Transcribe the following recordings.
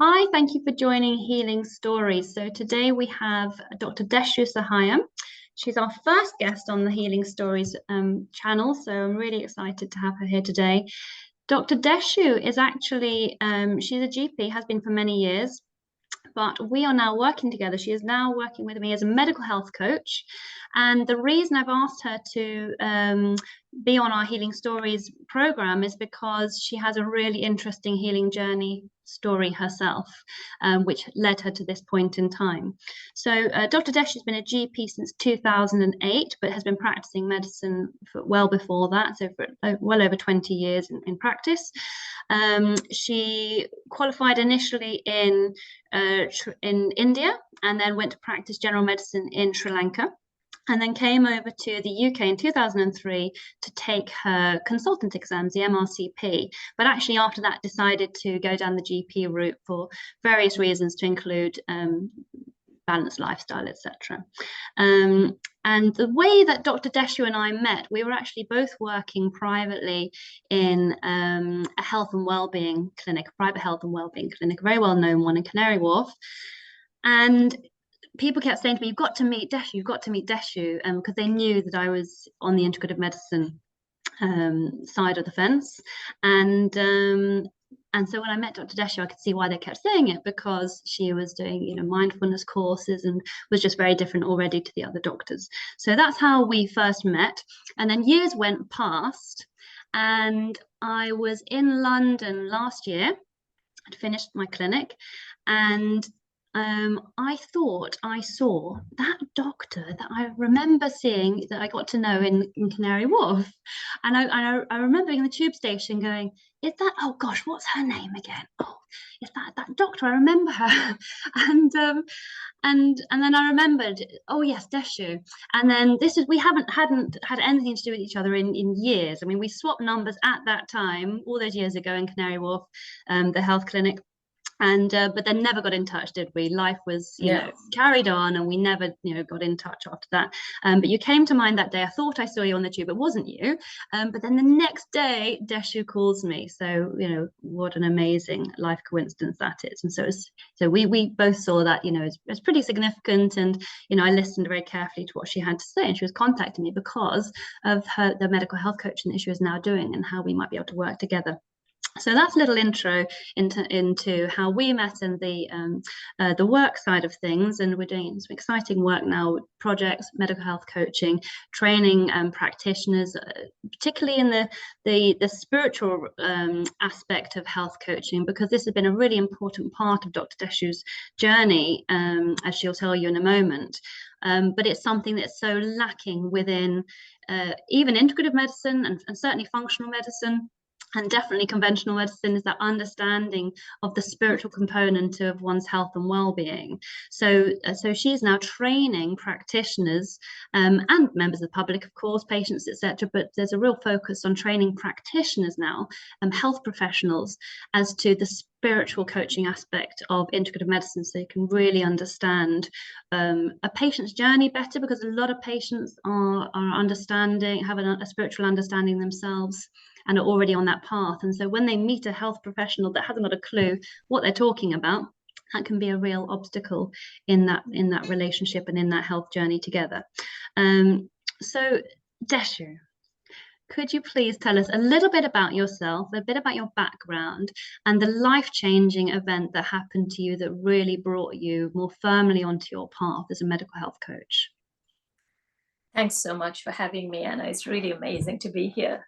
Hi, thank you for joining Healing Stories. So today we have Dr. Deschu Sahayam. She's our first guest on the Healing Stories channel, so I'm really excited to have her here today. Dr. Deschu is actually, she's a GP, has been for many years, but we are now working together. She is now working with me as a medical health coach. And the reason I've asked her to be on our Healing Stories program is because she has a really interesting healing journey story herself, which led her to this point in time. So Dr. Desh has been a GP since 2008, but has been practicing medicine for well before that, so for well over 20 years in practice. She qualified initially in India and then went to practice general medicine in Sri Lanka, and then came over to the UK in 2003 to take her consultant exams, the MRCP. But actually, after that, decided to go down the GP route for various reasons, to include balanced lifestyle, etc. And the way that Dr. Deschu and I met, we were actually both working privately in a health and wellbeing clinic, a private health and wellbeing clinic, a very well-known one in Canary Wharf. And people kept saying to me, "You've got to meet Deschu, you've got to meet Deschu," because they knew that I was on the integrative medicine side of the fence. And so when I met Dr. Deschu, I could see why they kept saying it, because she was doing, mindfulness courses and was just very different already to the other doctors. So that's how we first met. And then years went past, and I was in London last year. I'd finished my clinic, and I thought I saw that doctor that I remember seeing, that I got to know in Canary Wharf. And I remember being in the tube station going, "Is that, oh gosh, what's her name again? Oh, is that doctor? I remember her." and then I remembered, oh yes, Deschu. And then we hadn't had anything to do with each other in years. I mean, we swapped numbers at that time, all those years ago in Canary Wharf, the health clinic. And but then never got in touch, did we? Life was, carried on, and we never, got in touch after that. But you came to mind that day. I thought I saw you on the tube. It wasn't you. But then the next day, Deschu calls me. So, what an amazing life coincidence that is. And so we both saw that, it's pretty significant. And, I listened very carefully to what she had to say. And she was contacting me because of the medical health coaching that she was now doing and how we might be able to work together. So that's a little intro into how we met and the work side of things. And we're doing some exciting work now, projects, medical health coaching, training practitioners, particularly in the spiritual aspect of health coaching, because this has been a really important part of Dr. Deschu's journey, as she'll tell you in a moment. But it's something that's so lacking within even integrative medicine and certainly functional medicine, and definitely conventional medicine, is that understanding of the spiritual component of one's health and well-being. So she's now training practitioners and members of the public, of course, patients, etc. But there's a real focus on training practitioners now, health professionals, as to the spiritual coaching aspect of integrative medicine, so you can really understand a patient's journey better, because a lot of patients are understanding, have a spiritual understanding themselves, and are already on that path. And so when they meet a health professional that hasn't got a clue what they're talking about, that can be a real obstacle in that relationship and in that health journey together. So Deschu, could you please tell us a little bit about yourself, a bit about your background, and the life-changing event that happened to you that really brought you more firmly onto your path as a medical health coach? Thanks so much for having me, Anna. It's really amazing to be here,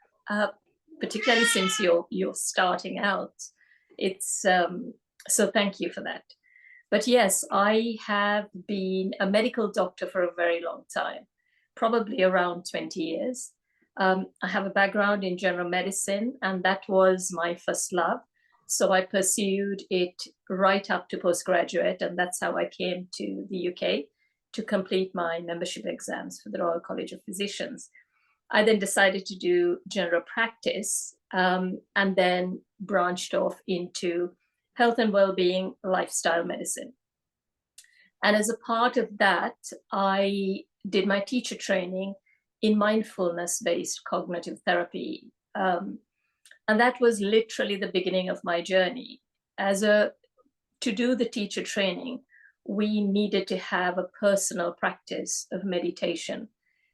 particularly since you're starting out. It's so thank you for that. But yes, I have been a medical doctor for a very long time, probably around 20 years. I have a background in general medicine, and that was my first love. So I pursued it right up to postgraduate, and that's how I came to the UK to complete my membership exams for the Royal College of Physicians. I then decided to do general practice, and then branched off into health and well-being, lifestyle medicine. And as a part of that, I did my teacher training in mindfulness-based cognitive therapy. And that was literally the beginning of my journey. As a to do the teacher training, we needed to have a personal practice of meditation.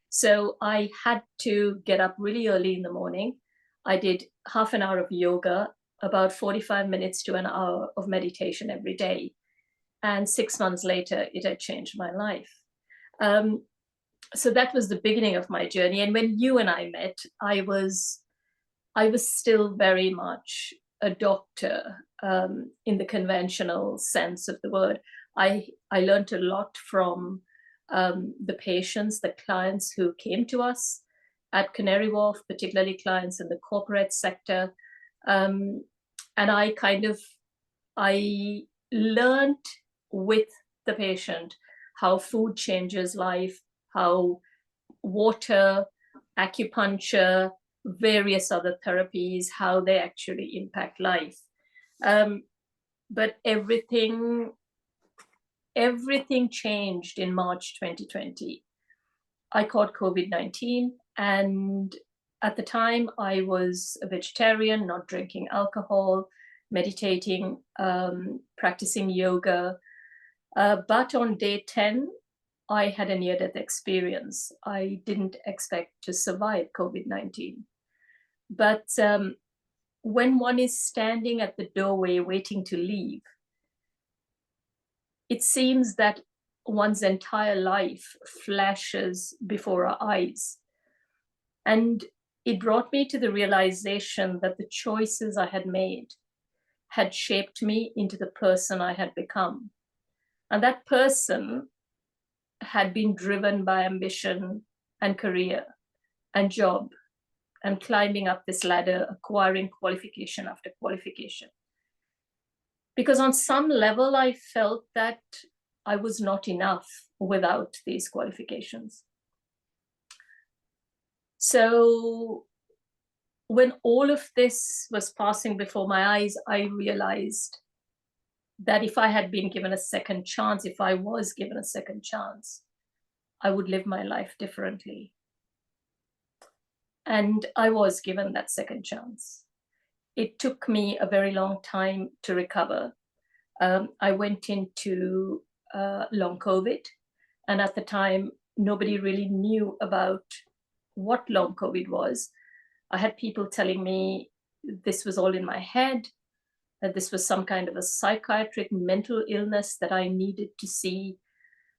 So I had to get up really early in the morning. I did half an hour of yoga, about 45 minutes to an hour of meditation every day. And 6 months later, it had changed my life. So that was the beginning of my journey. And when you and I met, I was still very much a doctor in the conventional sense of the word. I learned a lot from the patients, the clients who came to us at Canary Wharf, particularly clients in the corporate sector. And I learned with the patient how food changes life, how water, acupuncture, various other therapies, how they actually impact life. But everything changed in March 2020. I caught COVID-19, and at the time I was a vegetarian, not drinking alcohol, meditating, practicing yoga. But on day 10, I had a near-death experience. I didn't expect to survive COVID-19. But when one is standing at the doorway waiting to leave, it seems that one's entire life flashes before our eyes. And it brought me to the realization that the choices I had made had shaped me into the person I had become. And that person had been driven by ambition and career and job and climbing up this ladder, acquiring qualification after qualification. Because on some level, I felt that I was not enough without these qualifications. So when all of this was passing before my eyes, I realized that if I had been given a second chance, if I was given a second chance, I would live my life differently. And I was given that second chance. It took me a very long time to recover. I went into long COVID, and at the time, nobody really knew about what long COVID was. I had people telling me this was all in my head, that this was some kind of a psychiatric mental illness that I needed to see.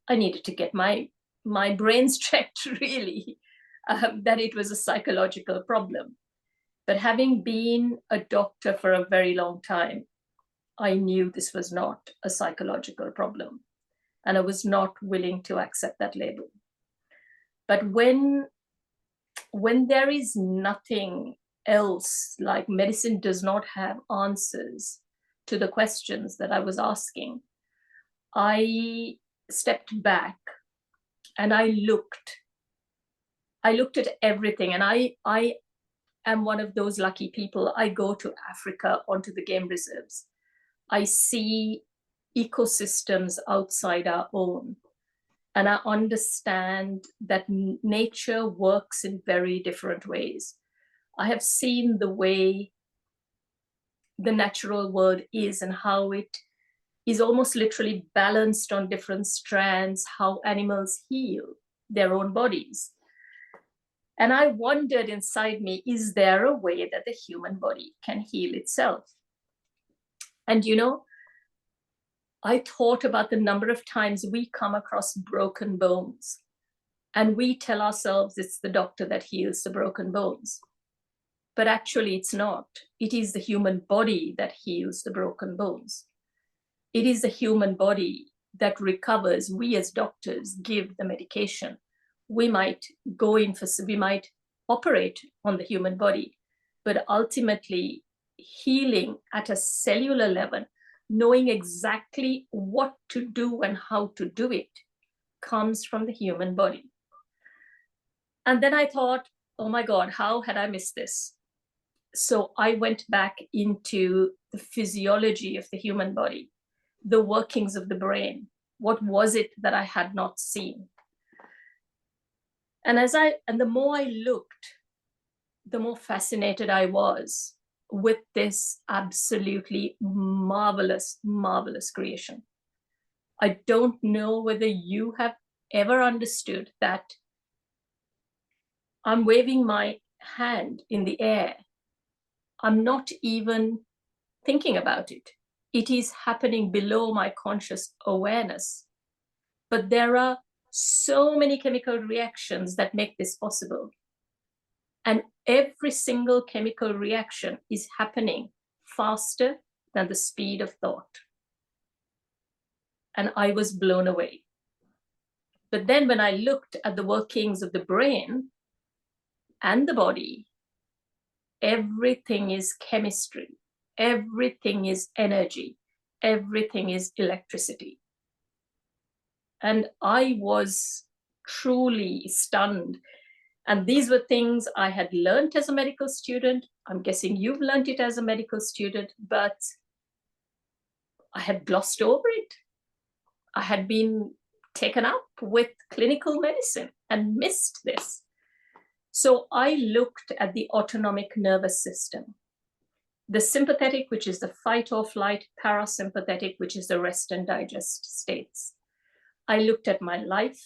I needed to get my brains checked, really, that it was a psychological problem. But having been a doctor for a very long time, I knew this was not a psychological problem, and I was not willing to accept that label. But when there is nothing else, like medicine does not have answers to the questions that I was asking, I stepped back and I looked at everything. And I am one of those lucky people. I go to Africa, onto the game reserves. I see ecosystems outside our own. And I understand that nature works in very different ways. I have seen the way the natural world is and how it is almost literally balanced on different strands, how animals heal their own bodies. And I wondered inside me, is there a way that the human body can heal itself? And I thought about the number of times we come across broken bones and we tell ourselves it's the doctor that heals the broken bones. But actually it's not. It is the human body that heals the broken bones. It is the human body that recovers. We as doctors give the medication. We might we might operate on the human body, but ultimately healing at a cellular level, knowing exactly what to do and how to do it, comes from the human body. And then I thought, oh my God, how had I missed this? So I went back into the physiology of the human body, the workings of the brain. What was it that I had not seen? And the more I looked, the more fascinated I was with this absolutely marvelous, marvelous creation. I don't know whether you have ever understood that I'm waving my hand in the air. I'm not even thinking about it. It is happening below my conscious awareness. But there are so many chemical reactions that make this possible. And every single chemical reaction is happening faster than the speed of thought. And I was blown away. But then when I looked at the workings of the brain and the body, everything is chemistry, everything is energy, everything is electricity. And I was truly stunned. And these were things I had learned as a medical student. I'm guessing you've learned it as a medical student, but I had glossed over it. I had been taken up with clinical medicine and missed this. So I looked at the autonomic nervous system, the sympathetic, which is the fight or flight, parasympathetic, which is the rest and digest states. I looked at my life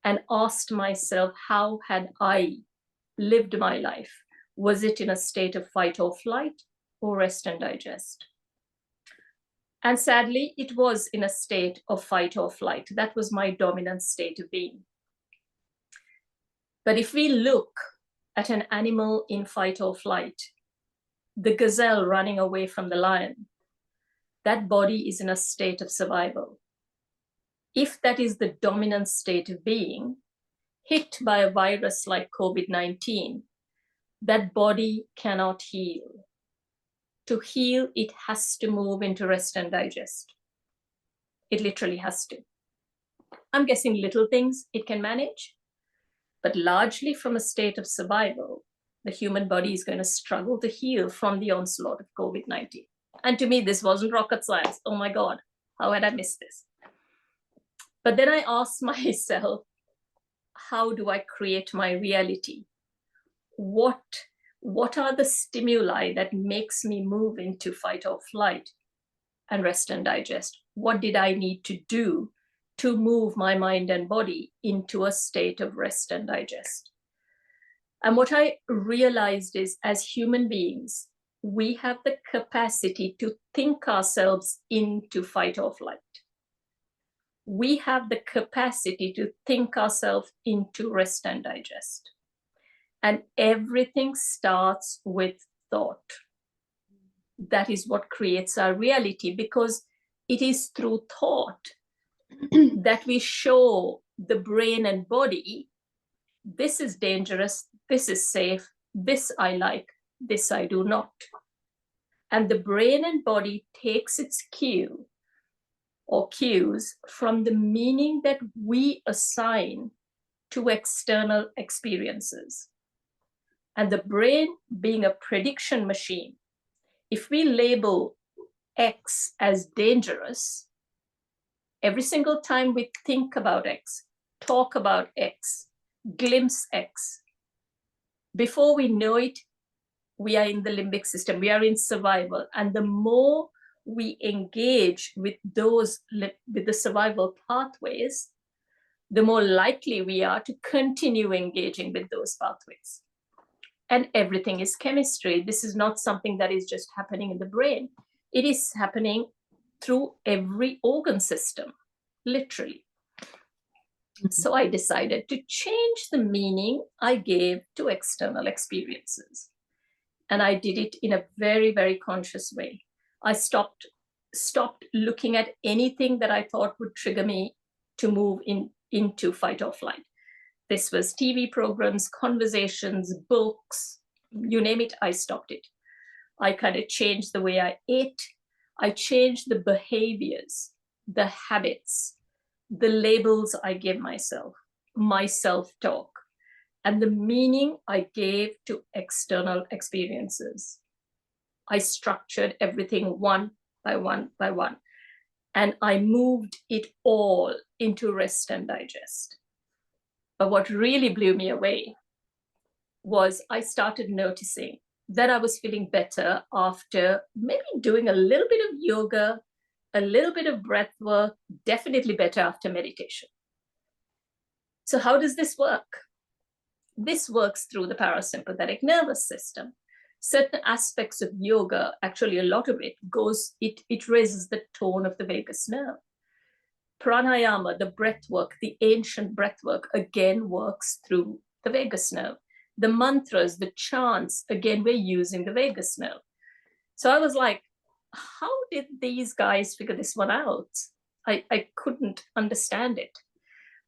and asked myself, how had I lived my life? Was it in a state of fight or flight or rest and digest? And sadly, it was in a state of fight or flight. That was my dominant state of being. But if we look at an animal in fight or flight, the gazelle running away from the lion, that body is in a state of survival. If that is the dominant state of being, hit by a virus like COVID-19, that body cannot heal. To heal, it has to move into rest and digest. It literally has to. I'm guessing little things it can manage, but largely from a state of survival, the human body is going to struggle to heal from the onslaught of COVID-19. And to me, this wasn't rocket science. Oh my God, how had I missed this? But then I asked myself, how do I create my reality? What are the stimuli that makes me move into fight or flight and rest and digest? What did I need to do to move my mind and body into a state of rest and digest? And what I realized is, as human beings, we have the capacity to think ourselves into fight or flight. We have the capacity to think ourselves into rest and digest. And everything starts with thought. That is what creates our reality, because it is through thought that we show the brain and body, this is dangerous, this is safe, this I like, this I do not. And the brain and body takes its cue or cues from the meaning that we assign to external experiences. And the brain, being a prediction machine, if we label X as dangerous, every single time we think about X, talk about X, glimpse X, before we know it, we are in the limbic system, we are in survival. And the more we engage with the survival pathways, the more likely we are to continue engaging with those pathways. And everything is chemistry. This is not something that is just happening in the brain. It is happening through every organ system, literally. So I decided to change the meaning I gave to external experiences. And I did it in a very, very conscious way. I stopped looking at anything that I thought would trigger me to move into fight or flight. This was TV programs, conversations, books, you name it, I stopped it. I kind of changed the way I ate. I changed the behaviors, the habits, the labels I gave myself, my self-talk, and the meaning I gave to external experiences. I structured everything one by one by one, and I moved it all into rest and digest. But what really blew me away was I started noticing then I was feeling better after maybe doing a little bit of yoga, a little bit of breath work, definitely better after meditation. So how does this work? This works through the parasympathetic nervous system. Certain aspects of yoga, actually a lot of it it raises the tone of the vagus nerve. Pranayama, the breath work, the ancient breath work, again works through the vagus nerve. The mantras, the chants, again, we're using the vagus nerve. So I was like, how did these guys figure this one out? I couldn't understand it.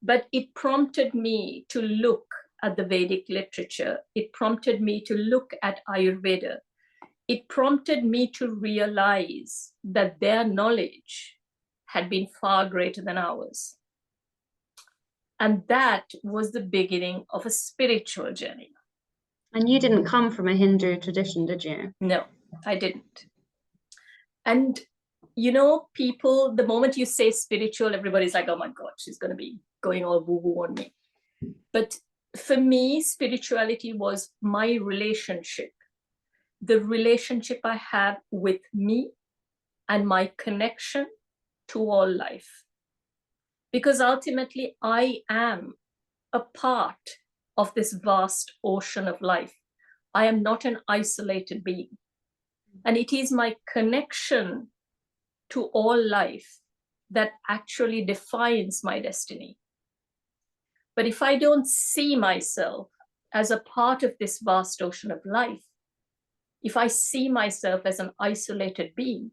But it prompted me to look at the Vedic literature. It prompted me to look at Ayurveda. It prompted me to realize that their knowledge had been far greater than ours. And that was the beginning of a spiritual journey. And you didn't come from a Hindu tradition, did you? No, I didn't. And, you know, people, the moment you say spiritual, everybody's like, oh my God, she's going to be going all woo-woo on me. But for me, spirituality was my relationship, the relationship I have with me and my connection to all life. Because ultimately, I am a part of this vast ocean of life. I am not an isolated being. And it is my connection to all life that actually defines my destiny. But if I don't see myself as a part of this vast ocean of life, if I see myself as an isolated being,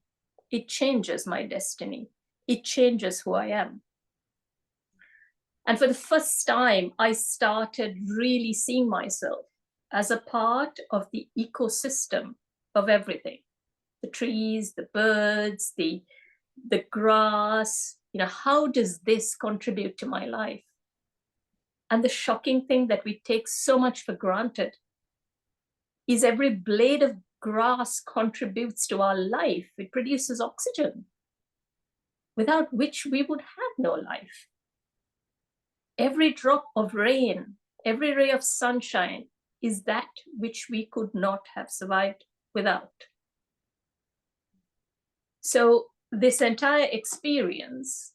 it changes my destiny. It changes who I am. And for the first time, I started really seeing myself as a part of the ecosystem of everything. The trees, the birds, the grass, you know, how does this contribute to my life? And the shocking thing that we take so much for granted is every blade of grass contributes to our life. It produces oxygen, without which we would have no life. Every drop of rain, every ray of sunshine is that which we could not have survived without. So this entire experience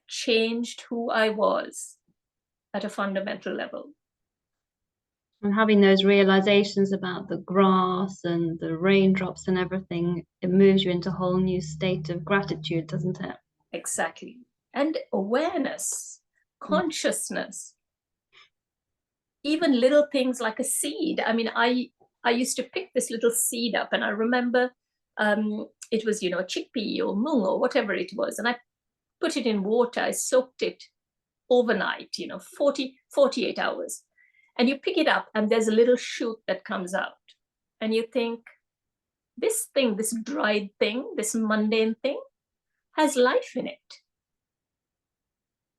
changed who I was at a fundamental level. And having those realizations about the grass and the raindrops and everything, it moves you into a whole new state of gratitude, doesn't it? Exactly. And awareness, consciousness, even little things like a seed. I mean, I used to pick this little seed up, and I remember it was, you know, chickpea or mung or whatever it was, and I put it in water. I soaked it overnight, you know, 48 hours. And you pick it up and there's a little shoot that comes out. And you think, this thing, this dried thing, this mundane thing has life in it.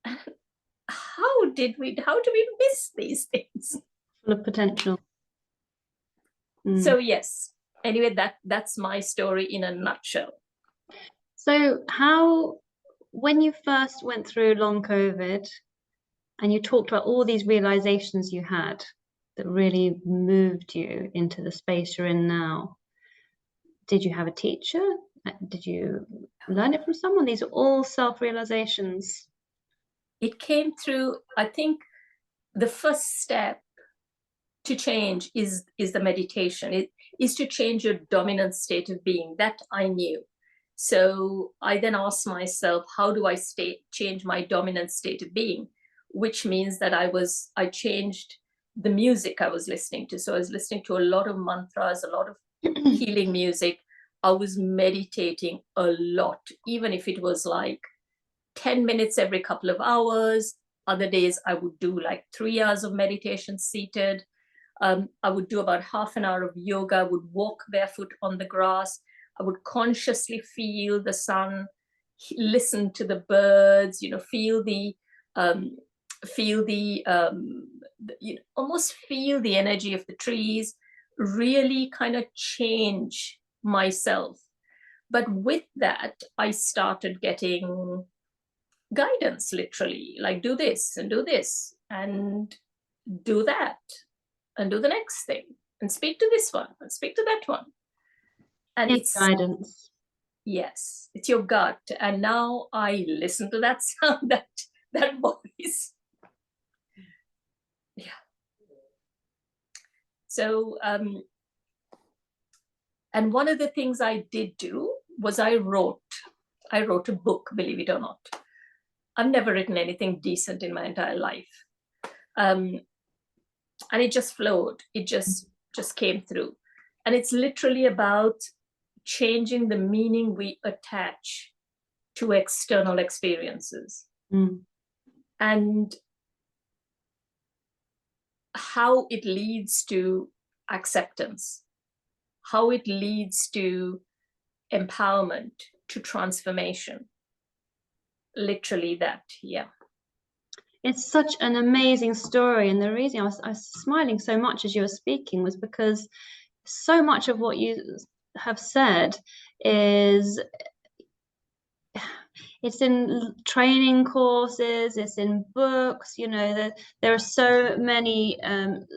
How do we miss these things? Full of potential. So yes, anyway, that's my story in a nutshell. So when you first went through long COVID and you talked about all these realizations you had that really moved you into the space you're in now, did you have a teacher? Did you learn it from someone? These are all self-realizations. It came through, I think the first step to change is the meditation. It is to change your dominant state of being. That I knew. So I then asked myself, how do I change my dominant state of being? Which means that I changed the music I was listening to. So I was listening to a lot of mantras, a lot of healing music. I was meditating a lot, even if it was like 10 minutes every couple of hours. Other days I would do like 3 hours of meditation seated. I would do about half an hour of yoga. I would walk barefoot on the grass. I would consciously feel the sun, listen to the birds, you know, almost feel the energy of the trees, really kind of change myself. But with that, I started getting guidance, literally, like do this and do this and do that and do the next thing. and speak to this one and speak to that one. And it's guidance. Yes, it's your gut. And now I listen to that sound, that voice. Yeah. So, and one of the things I did do was I wrote a book, believe it or not. I've never written anything decent in my entire life. And it just flowed. It just came through. And it's literally about changing the meaning we attach to external experiences. And how it leads to acceptance, how it leads to empowerment, to transformation. Literally that, yeah. It's such an amazing story. And the reason I was smiling so much as you were speaking was because so much of what you have said is, it's in training courses, it's in books, you know, there are so many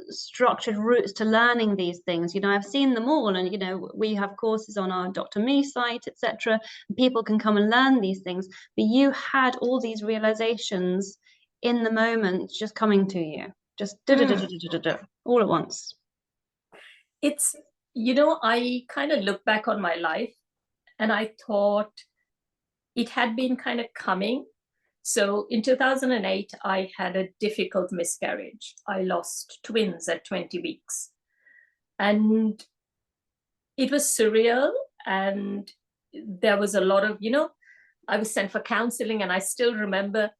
structured routes to learning these things. You know, I've seen them all, and, you know, we have courses on our Dr. Me site, etc. People can come and learn these things, but you had all these realizations in the moment just coming to you, just all at once. It's, you know, I kind of look back on my life and I thought it had been kind of coming. So in 2008, I had a difficult miscarriage. I lost twins at 20 weeks. And it was surreal. And there was a lot of, you know, I was sent for counseling, and I still remember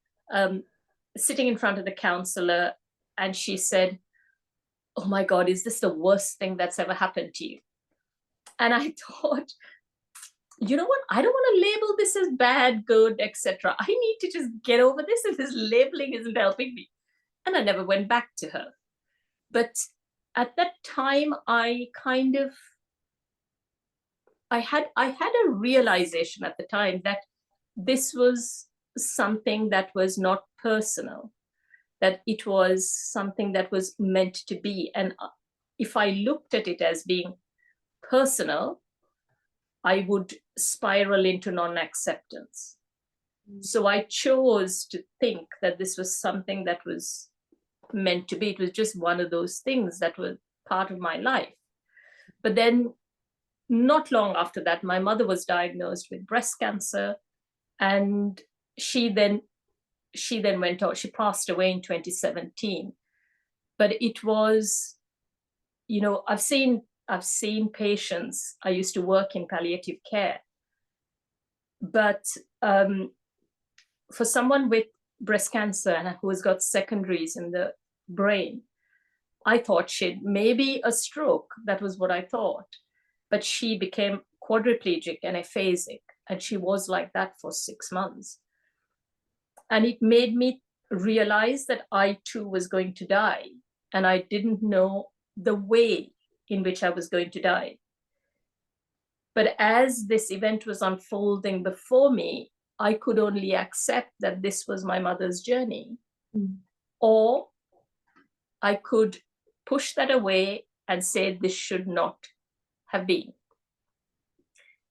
sitting in front of the counselor, and she said, "Oh my God, is this the worst thing that's ever happened to you?" And I thought, you know what? I don't want to label this as bad, good, etc. I need to just get over this if this labeling isn't helping me. And I never went back to her. But at that time, I had a realization at the time that this was something that was not personal, that it was something that was meant to be. And if I looked at it as being personal, I would spiral into non-acceptance. So I chose to think that this was something that was meant to be. It was just one of those things that were part of my life. But then not long after that, my mother was diagnosed with breast cancer, and she then went on. She passed away in 2017. But it was, you know, I've seen patients. I used to work in palliative care. But for someone with breast cancer and who has got secondaries in the brain, I thought she'd maybe a stroke. That was what I thought. But she became quadriplegic and aphasic, and she was like that for 6 months. And it made me realize that I too was going to die, and I didn't know the way in which I was going to die. But as this event was unfolding before me, I could only accept that this was my mother's journey. Or I could push that away and say this should not have been.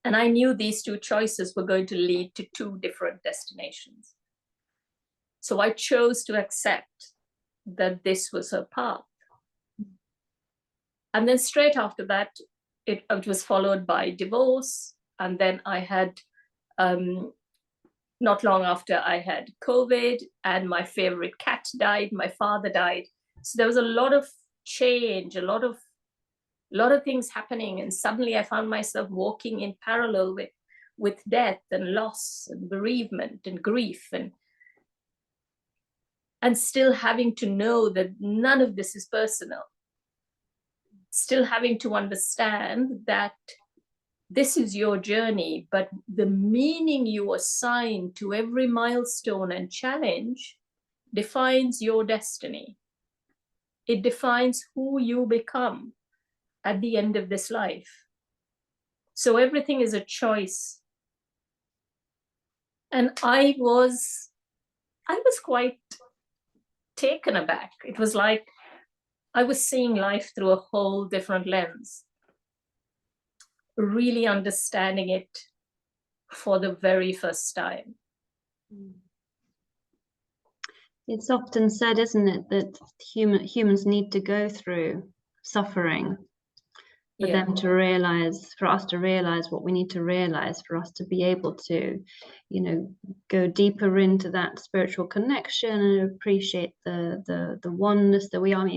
And I knew these two choices were going to lead to two different destinations. So I chose to accept that this was her path. And then straight after that, it was followed by divorce. And then I had, not long after, I had COVID, and my favorite cat died, my father died. So there was a lot of change, a lot of things happening. And suddenly I found myself walking in parallel with death and loss and bereavement and grief, and still having to know that none of this is personal. Still having to understand that this is your journey, but the meaning you assign to every milestone and challenge defines your destiny. It defines who you become at the end of this life. So everything is a choice. And I was quite taken aback. It was like, I was seeing life through a whole different lens, really understanding it for the very first time. It's often said, isn't it, that humans need to go through suffering for Yeah, them to realize, for us to realize what we need to realize, for us to be able to, you know, go deeper into that spiritual connection and appreciate the oneness that we are.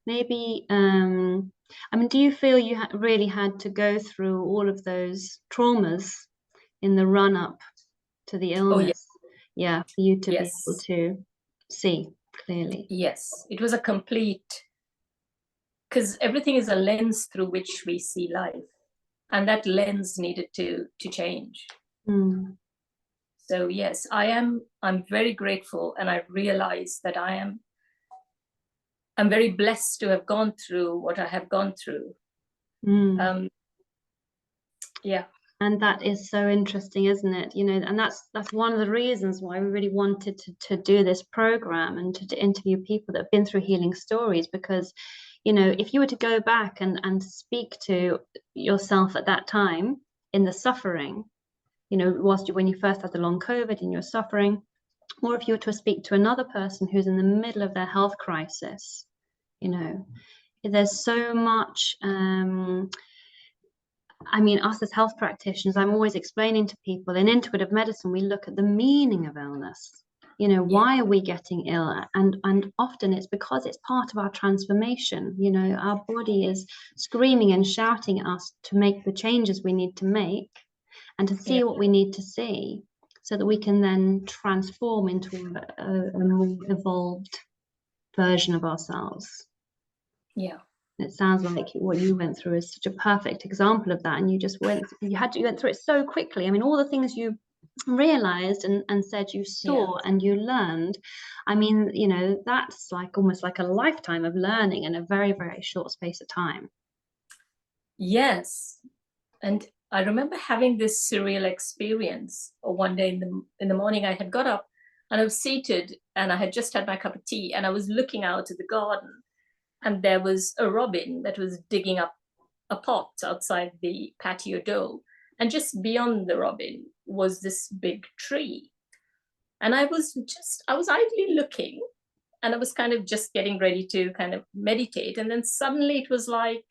Maybe, I mean, do you feel you really had to go through all of those traumas in the run up to the oh yeah, illness? Yeah, for you to be able yes, to see clearly. yes. It was a complete, because everything is a lens through which we see life, and that lens needed to change. Mm. So yes, I'm very grateful, and I realize that I'm very blessed to have gone through what I have gone through. Mm. Yeah. And that is so interesting, isn't it? You know, and that's one of the reasons why we really wanted to do this program and to interview people that have been through healing stories, because, you know, if you were to go back and speak to yourself at that time in the suffering, you know, when you first had the long COVID and you're suffering, or if you were to speak to another person who's in the middle of their health crisis, you know, there's so much I mean, us as health practitioners, I'm always explaining to people in integrative medicine, we look at the meaning of illness. You know, why are we getting ill? And often it's because it's part of our transformation. You know, our body is screaming and shouting at us to make the changes we need to make and to see Yeah. what we need to see so that we can then transform into a more evolved version of ourselves. Yeah. It sounds like what you went through is such a perfect example of that, and you went through it so quickly. I mean, all the things you realized and said you Yeah. saw and you learned. I mean, you know, that's like almost like a lifetime of learning in a very, very short space of time. Yes. And I remember having this surreal experience. One day in the morning, I had got up and I was seated and I had just had my cup of tea and I was looking out at the garden, and there was a robin that was digging up a pot outside the patio door. And just beyond the robin was this big tree. And I was idly looking, and I was kind of just getting ready to kind of meditate. And then suddenly it was like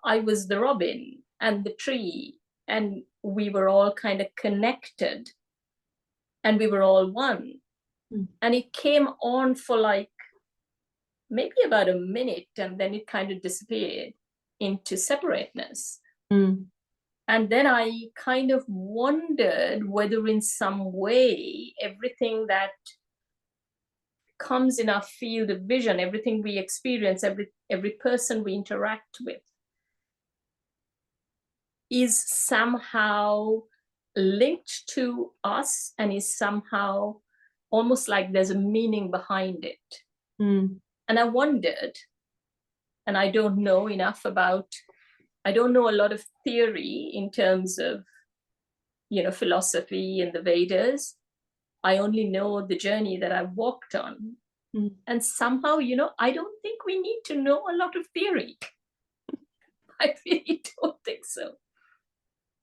I was the robin and the tree, and we were all kind of connected and we were all one. Mm. And it came on for like maybe about a minute, and then it kind of disappeared into separateness. Mm. And then I kind of wondered whether in some way everything that comes in our field of vision, everything we experience, every person we interact with, is somehow linked to us and is somehow almost like there's a meaning behind it. Mm. And I wondered, and I don't know a lot of theory in terms of, you know, philosophy in the Vedas. I only know the journey that I've walked on. Mm. And somehow, you know, I don't think we need to know a lot of theory. I really don't think so.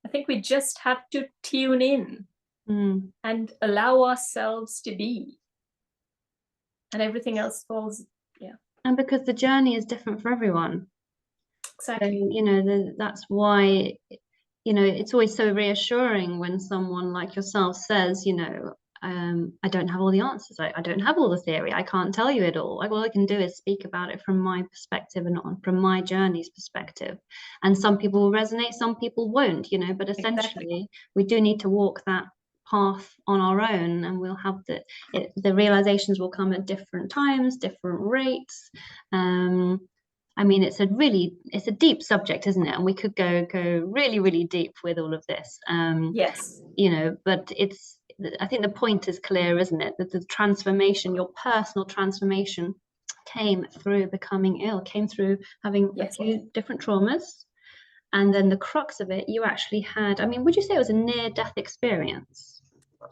I think we just have to tune in and allow ourselves to be. And everything else falls, yeah. And because the journey is different for everyone. Exactly. So, you know, that's why, you know, it's always so reassuring when someone like yourself says, you know, I don't have all the answers. I don't have all the theory. I can't tell you it all. All I can do is speak about it from my perspective and from my journey's perspective. And some people will resonate, some people won't, you know, but essentially we do need to walk that path on our own, and we'll have the realizations will come at different times, different rates. I mean, it's a deep subject, isn't it? And we could go really, really deep with all of this. Yes. You know, but I think the point is clear, isn't it? That the transformation, your personal transformation, came through becoming ill, came through having a few different traumas. And then the crux of it, you actually had, I mean, would you say it was a near-death experience?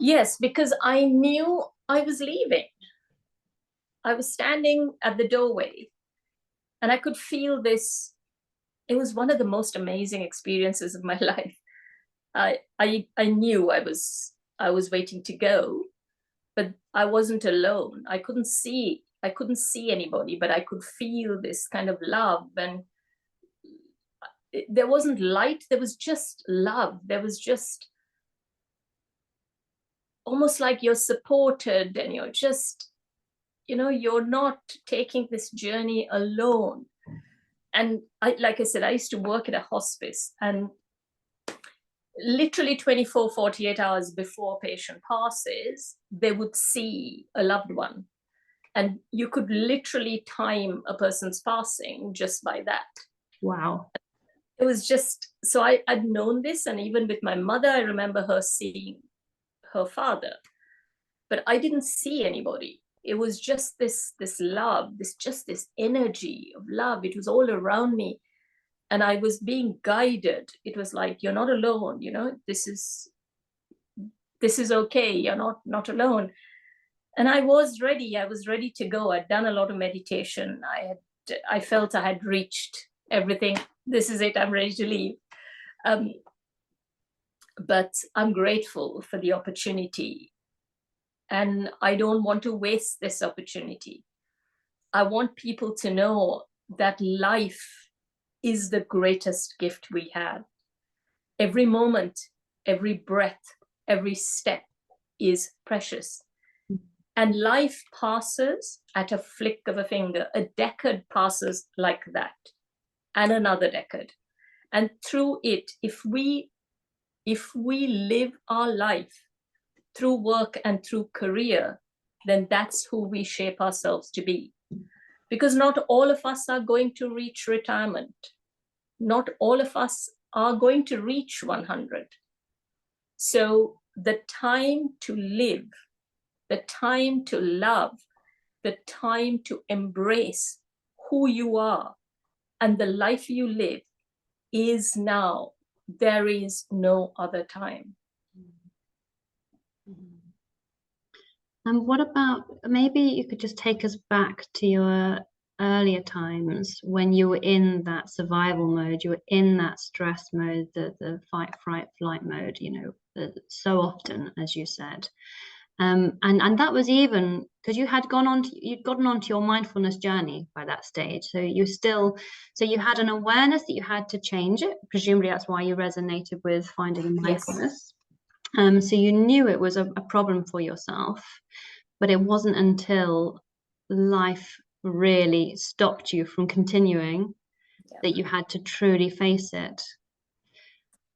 Yes, because I knew I was leaving. I was standing at the doorway And I could feel this. It was one of the most amazing experiences of my life. I knew I was waiting to go, but I wasn't alone. I couldn't see anybody, but I could feel this kind of love. And there wasn't light, there was just love. There was just almost like you're supported, and you're just, you're not taking this journey alone. And like I said, I used to work at a hospice, and literally 24, 48 hours before a patient passes, they would see a loved one. And you could literally time a person's passing just by that. Wow. It was just, so I'd known this. And even with my mother, I remember her seeing her father, but I didn't see anybody. It was just this love, this energy of love. It was all around me. And I was being guided. It was like, you're not alone, this is okay. You're not alone. And I was ready to go. I'd done a lot of meditation. I felt I had reached everything. This is it, I'm ready to leave. But I'm grateful for the opportunity. And I don't want to waste this opportunity. I want people to know that life is the greatest gift we have. Every moment, every breath, every step is precious. And life passes at a flick of a finger. A decade passes like that, and another decade. And through it, if we live our life through work and through career, then that's who we shape ourselves to be. Because not all of us are going to reach retirement. Not all of us are going to reach 100. So the time to live, the time to love, the time to embrace who you are and the life you live is now. There is no other time. And what about, maybe you could just take us back to your earlier times when you were in that survival mode, you were in that stress mode, the fight, fright, flight mode, so often, as you said. And that was even because you'd gotten onto your mindfulness journey by that stage. So you had an awareness that you had to change it. Presumably that's why you resonated with finding mindfulness. Yes. So you knew it was a problem for yourself, but it wasn't until life really stopped you from continuing that you had to truly face it.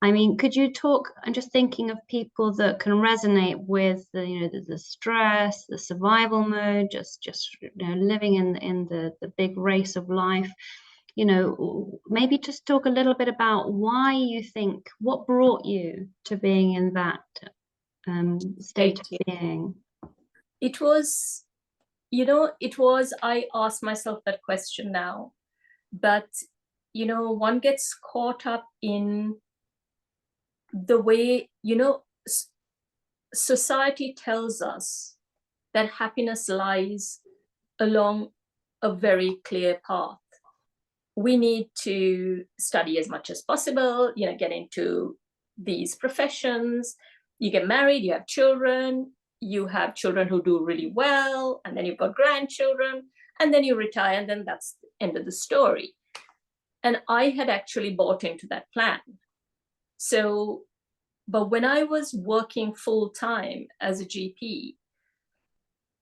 I mean, could you talk? I'm just thinking of people that can resonate with the stress, the survival mode, just living in the big race of life. Maybe just talk a little bit about why you think, what brought you to being in that state of being. It was, I ask myself that question now, but one gets caught up in the way, society tells us that happiness lies along a very clear path. We need to study as much as possible, get into these professions, you get married, you have children who do really well, and then you've got grandchildren, and then you retire, and then that's the end of the story. And I had actually bought into that plan. So, but when I was working full time as a GP,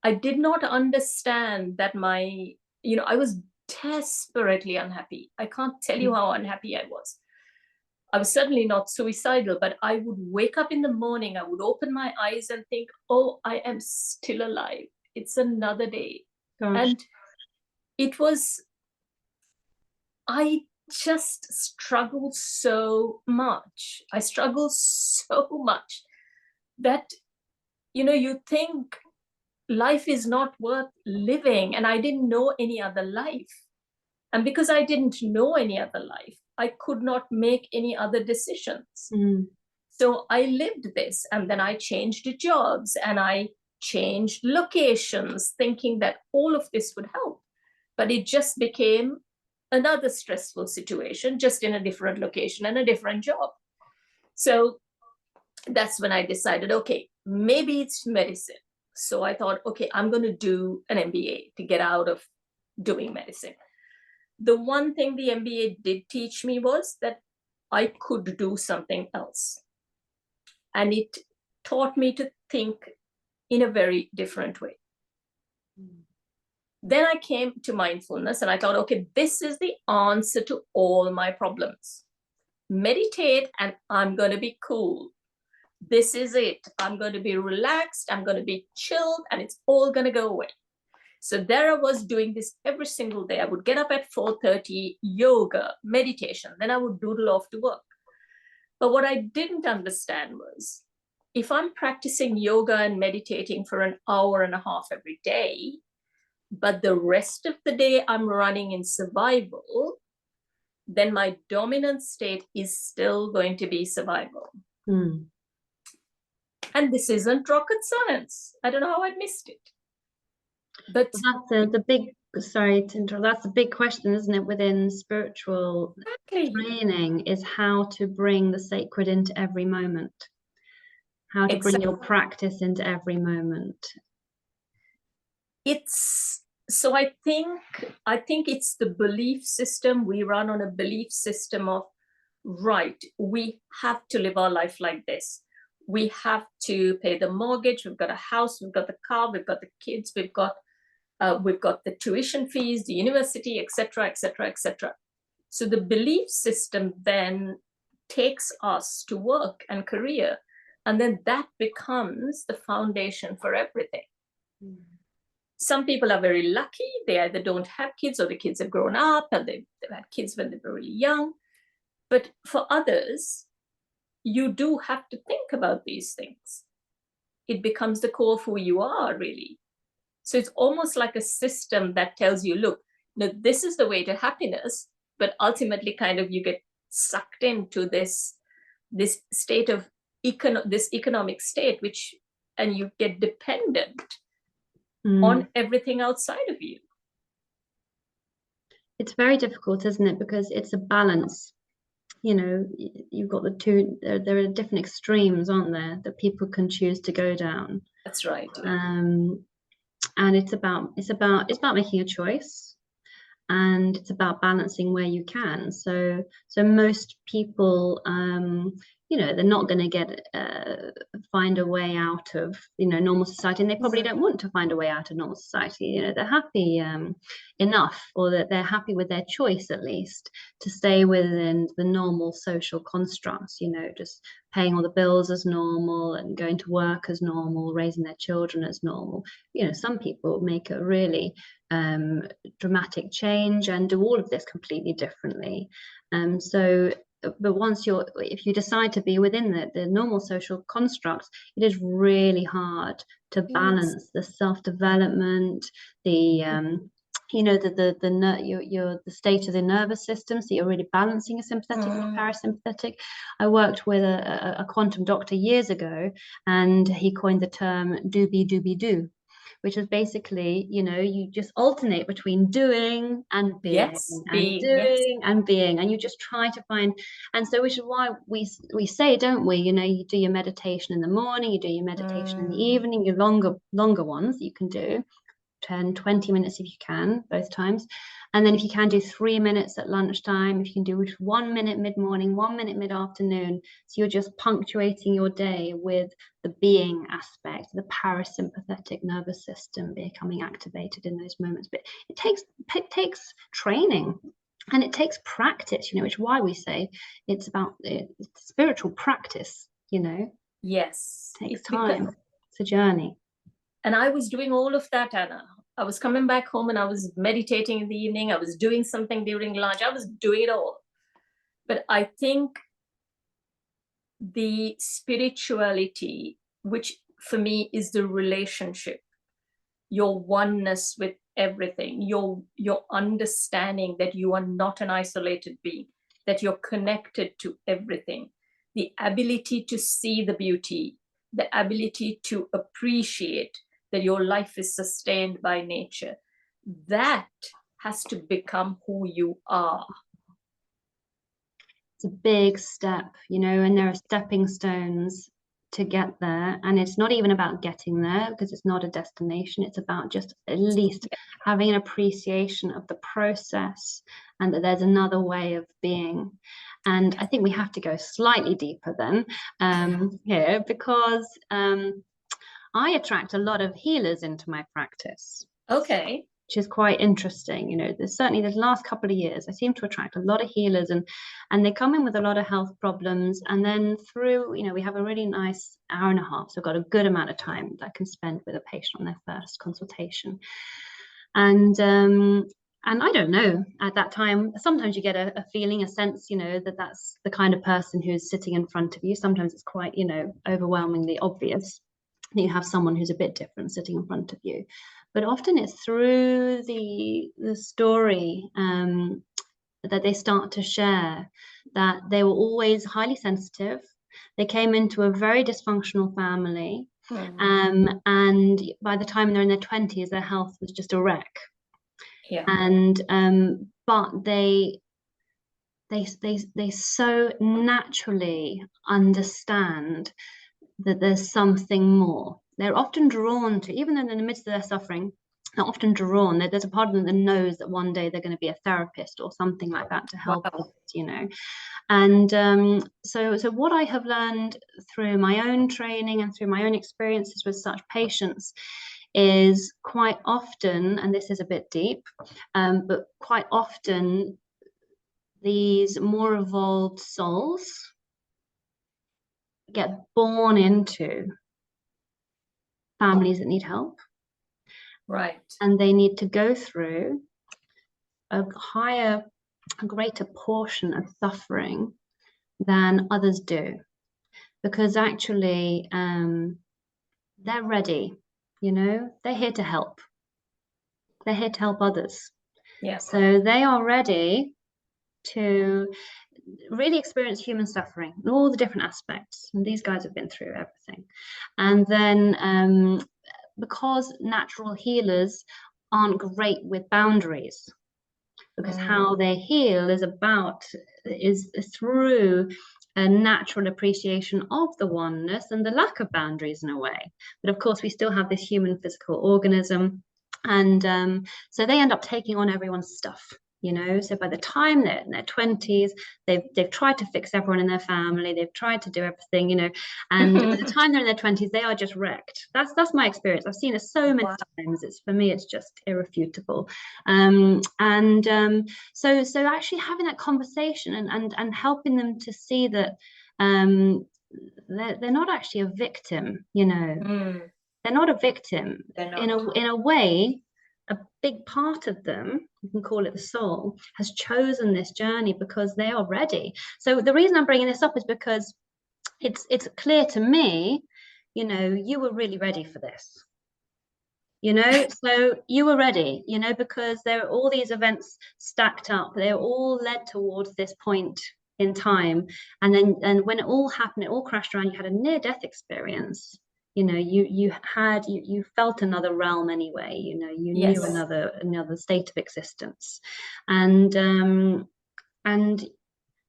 I did not understand that I was desperately unhappy. I can't tell you how unhappy I was. I was certainly not suicidal, but I would wake up in the morning, I would open my eyes and think, oh, I am still alive. It's another day. Gosh. And it was, I just struggled so much. I struggled so much that, you think life is not worth living. And I didn't know any other life. And because I didn't know any other life, I could not make any other decisions. So I lived this, and then I changed jobs and I changed locations, thinking that all of this would help. But it just became another stressful situation, just in a different location and a different job. So that's when I decided, okay, maybe it's medicine. So I thought, okay, I'm going to do an MBA to get out of doing medicine. The one thing the MBA did teach me was that I could do something else. And it taught me to think in a very different way. Then I came to mindfulness and I thought, okay, this is the answer to all my problems. Meditate and I'm going to be cool. This is it. I'm going to be relaxed. I'm going to be chilled and it's all going to go away. So there I was doing this every single day. I would get up at 4:30, yoga, meditation, then I would doodle off to work. But what I didn't understand was, if I'm practicing yoga and meditating for an hour and a half every day, but the rest of the day I'm running in survival, then my dominant state is still going to be survival. And this isn't rocket science. I don't know how I missed it. But that's the big, sorry to interrupt, that's the big question, isn't it, within spiritual training, is how to bring the sacred into every moment, how to bring your practice into every moment. So I think it's the belief system. We run on a belief system of, right, we have to live our life like this. We have to pay the mortgage. We've got a house, we've got the car, we've got the kids, we've got the tuition fees, the university, etc., etc., etc. So the belief system then takes us to work and career, and then that becomes the foundation for everything. Some people are very lucky. They either don't have kids or the kids have grown up and they've had kids when they were really young. But for others, you do have to think about these things. It becomes the core of who you are, really. So it's almost like a system that tells you, look, no, this is the way to happiness, but ultimately kind of you get sucked into this state of this economic state, and you get dependent on everything outside of you. It's very difficult, isn't it? Because it's a balance. You know, you've got the two, there are different extremes, aren't there, that people can choose to go down. That's right. And it's about making a choice, and it's about balancing where you can. So most people, you know, they're not going to find a way out of, you know, normal society, and they probably don't want to find a way out of normal society. You know, they're happy enough, or that they're happy with their choice, at least, to stay within the normal social constructs, you know, just paying all the bills as normal and going to work as normal, raising their children as normal. You know, some people make a really dramatic change and do all of this completely differently. But if you decide to be within the normal social constructs, it is really hard to balance the self-development, the you know, the state of the nervous system, so you're really balancing a sympathetic and a parasympathetic. I worked with a quantum doctor years ago, and he coined the term doobie-doobie-doo, which is basically, you know, you just alternate between doing and being, and being, and you just try to find. And so, which is why we say, don't we, you know, you do your meditation in the morning, you do your meditation in the evening, your longer ones that you can do, 10-20 minutes if you can, both times. And then if you can, do 3 minutes at lunchtime. If you can do 1 minute mid-morning, 1 minute mid-afternoon. So you're just punctuating your day with the being aspect, the parasympathetic nervous system becoming activated in those moments. But it takes training, and it takes practice, you know, which is why we say it's spiritual practice, you know. Yes. It takes time. It's a journey. And I was doing all of that, Anna. I was coming back home and I was meditating in the evening. I was doing something during lunch. I was doing it all. But I think the spirituality, which for me is the relationship, your oneness with everything, your understanding that you are not an isolated being, that you're connected to everything, the ability to see the beauty, the ability to appreciate that your life is sustained by nature. That has to become who you are? It's a big step, you know, and there are stepping stones to get there. And it's not even about getting there because it's not a destination. It's about just at least having an appreciation of the process and that there's another way of being. And I think we have to go slightly deeper then here because I attract a lot of healers into my practice. Okay. Which is quite interesting. You know, there's certainly the last couple of years, I seem to attract a lot of healers and they come in with a lot of health problems. And then through, you know, we have a really nice hour and a half. So I've got a good amount of time that I can spend with a patient on their first consultation. And I don't know at that time, sometimes you get a feeling, a sense, you know, that that's the kind of person who's sitting in front of you. Sometimes it's quite, you know, overwhelmingly obvious that you have someone who's a bit different sitting in front of you. But often it's through the story that they start to share that they were always highly sensitive. They came into a very dysfunctional family. And by the time they're in their 20s, their health was just a wreck. Yeah. And but they so naturally understand that there's something more. They're often drawn to, even in the midst of their suffering, they're often drawn. There's a part of them that knows that one day they're going to be a therapist or something like that to help others, you know. And so what I have learned through my own training and through my own experiences with such patients is quite often, and this is a bit deep, but quite often these more evolved souls get born into families that need help. Right. And they need to go through a greater portion of suffering than others do. Because actually, they're ready, you know, they're here to help. They're here to help others. Yeah. So they are ready to really experience human suffering in all the different aspects. And these guys have been through everything. And then because natural healers aren't great with boundaries, because how they heal is through a natural appreciation of the oneness and the lack of boundaries in a way. But of course, we still have this human physical organism. And so they end up taking on everyone's stuff. You know, so by the time they're in their 20s, they've tried to fix everyone in their family, they've tried to do everything, you know, and by the time they're in their 20s, they are just wrecked. That's my experience. I've seen it so many times. For me, it's just irrefutable. So actually having that conversation and helping them to see that they're not actually a victim, you know. They're not a victim. In a way, a big part of them, you can call it the soul, has chosen this journey because they are ready. So the reason I'm bringing this up is because it's clear to me, you know, you were really ready for this. You know, so you were ready, you know, because there are all these events stacked up. They're all led towards this point in time. And when it all happened, it all crashed around. You had a near-death experience. You know, you felt another realm anyway. You know, you knew another state of existence, and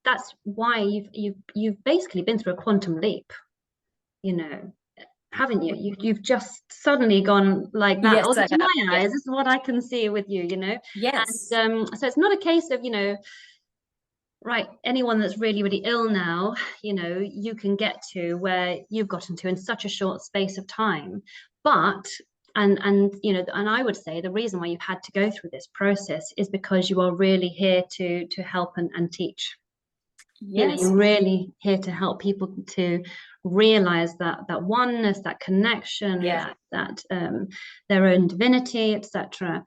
that's why you've basically been through a quantum leap. You know, haven't you? You've just suddenly gone like that. Yes, to my eyes, this is what I can see with you. You know, yes. And so it's not a case of, you know, right, anyone that's really, really ill now, you know, you can get to where you've gotten to in such a short space of time. But and you know, and I would say the reason why you've had to go through this process is because you are really here to help and teach. Yes. You're really here to help people to realize that oneness, that connection, that their own divinity, etc.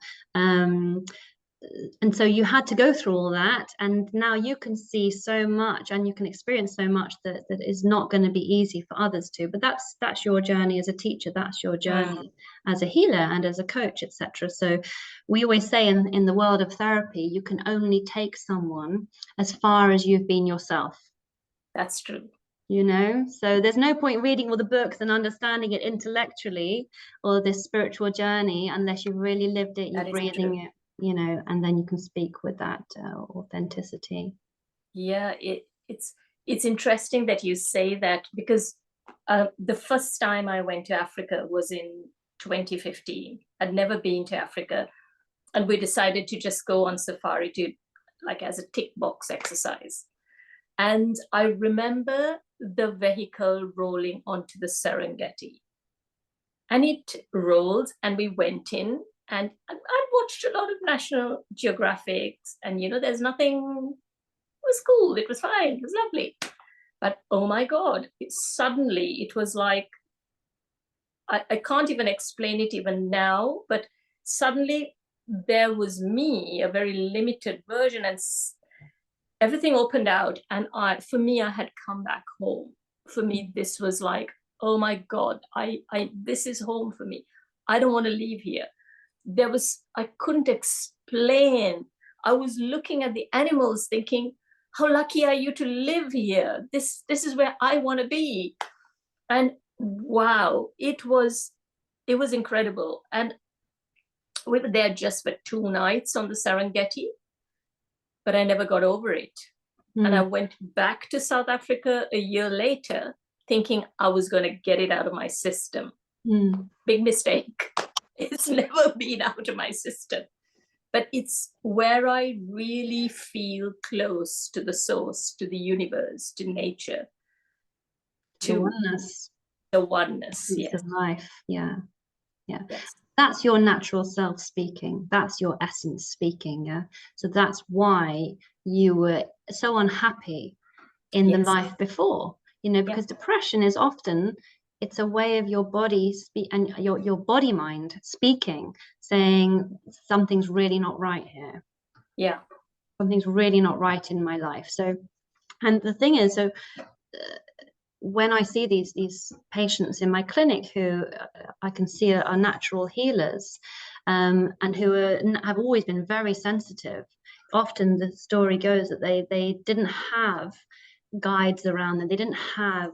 And so you had to go through all that, and now you can see so much and you can experience so much that is not going to be easy for others to. But that's your journey as a teacher, that's your journey as a healer and as a coach, etc. So we always say in the world of therapy, you can only take someone as far as you've been yourself. That's true. You know, so there's no point reading all the books and understanding it intellectually or this spiritual journey unless you've really lived it, you're breathing it. you know, and then you can speak with that authenticity. Yeah, it's interesting that you say that, because the first time I went to Africa was in 2015. I'd never been to Africa, and we decided to just go on safari to, like, as a tick box exercise. And I remember the vehicle rolling onto the Serengeti, and it rolled, and we went in, and I'd watched a lot of National Geographics, and, you know, there's nothing, it was cool, it was fine, it was lovely. But oh my God, suddenly it was like, I can't even explain it even now, but suddenly there was me, a very limited version, and everything opened out. And for me, I had come back home. For me, this was like, oh my God, this is home for me. I don't want to leave here. I couldn't explain. I was looking at the animals thinking, how lucky are you to live here? This is where I want to be. And wow, it was incredible. And we were there just for 2 nights on the Serengeti, but I never got over it. And I went back to South Africa a year later thinking I was going to get it out of my system. Big mistake. It's never been out of my system. But it's where I really feel close to the source, to the universe, to nature, to the oneness, yes. of life. Yeah. Yes. That's your natural self speaking. That's your essence speaking. Yeah. So that's why you were so unhappy in the life before, you know, because depression is often, it's a way of your body and your body mind speaking, saying something's really not right here. Yeah. Something's really not right in my life. So, and the thing is, so when I see these patients in my clinic who I can see are natural healers, and who have always been very sensitive, often the story goes that they didn't have guides around them. They didn't have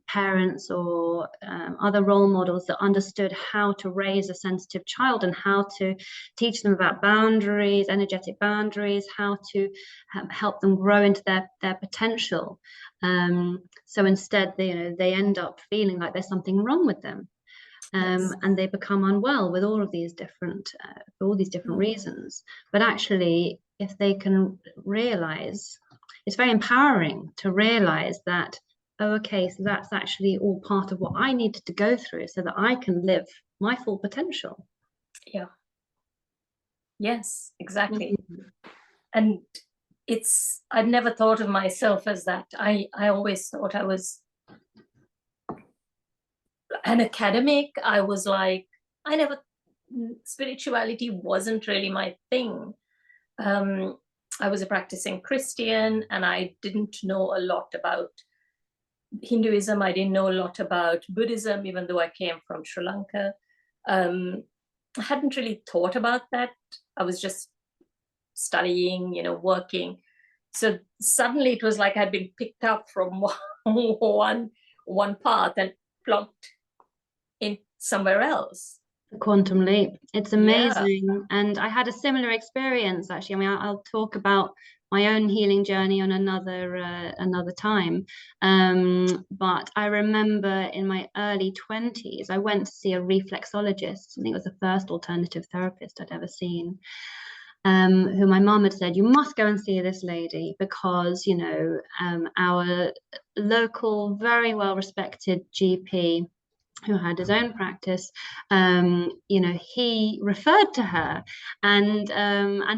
parents or other role models that understood how to raise a sensitive child and how to teach them about boundaries, energetic boundaries, how to help them grow into their potential. So instead, they end up feeling like there's something wrong with them. And they become unwell with all these different reasons. But actually, if they can realize, it's very empowering to realize that, oh, okay, so that's actually all part of what I needed to go through so that I can live my full potential. Yeah. Yes, exactly. And I'd never thought of myself as that. I always thought I was an academic. I was like, spirituality wasn't really my thing. I was a practicing Christian, and I didn't know a lot about Hinduism. I didn't know a lot about Buddhism, even though I came from Sri Lanka. I hadn't really thought about that. I was just studying, working. So suddenly it was like I'd been picked up from one path and plunked in somewhere else. The quantum leap. It's amazing. Yeah. And I had a similar experience, actually. I mean, I'll talk about my own healing journey on another time. But I remember in my early 20s, I went to see a reflexologist. I think it was the first alternative therapist I'd ever seen. Who my mum had said, you must go and see this lady because, our local, very well-respected GP who had his own practice, he referred to her and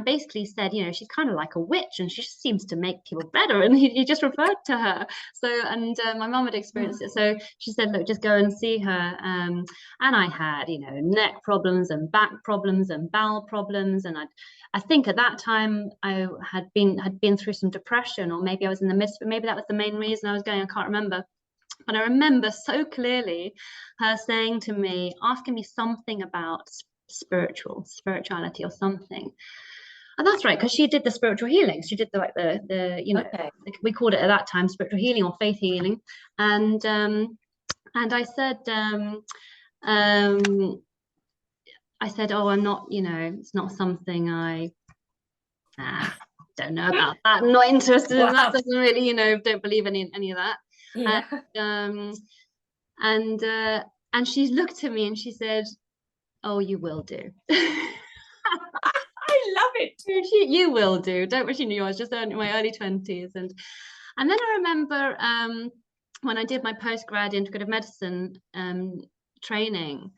basically said, she's kind of like a witch and she just seems to make people better. And he just referred to her. So, and my mum had experienced it. So she said, look, just go and see her. And I had, neck problems and back problems and bowel problems. And I think at that time I had been through some depression, or maybe I was in the midst, but maybe that was the main reason I was going. I can't remember. But I remember so clearly her saying to me, asking me something about spirituality or something. And that's right, because she did the spiritual healing. She did like we called it at that time spiritual healing or faith healing. And I said, I said, oh, I'm not, it's not something don't know about that. I'm not interested in that. Wow. Doesn't really, don't believe any of that. Yeah. And she looked at me and she said, oh, you will do. I love it. You will do. Don't wish you knew. I was just in my early 20s. And then I remember when I did my postgrad integrative medicine training,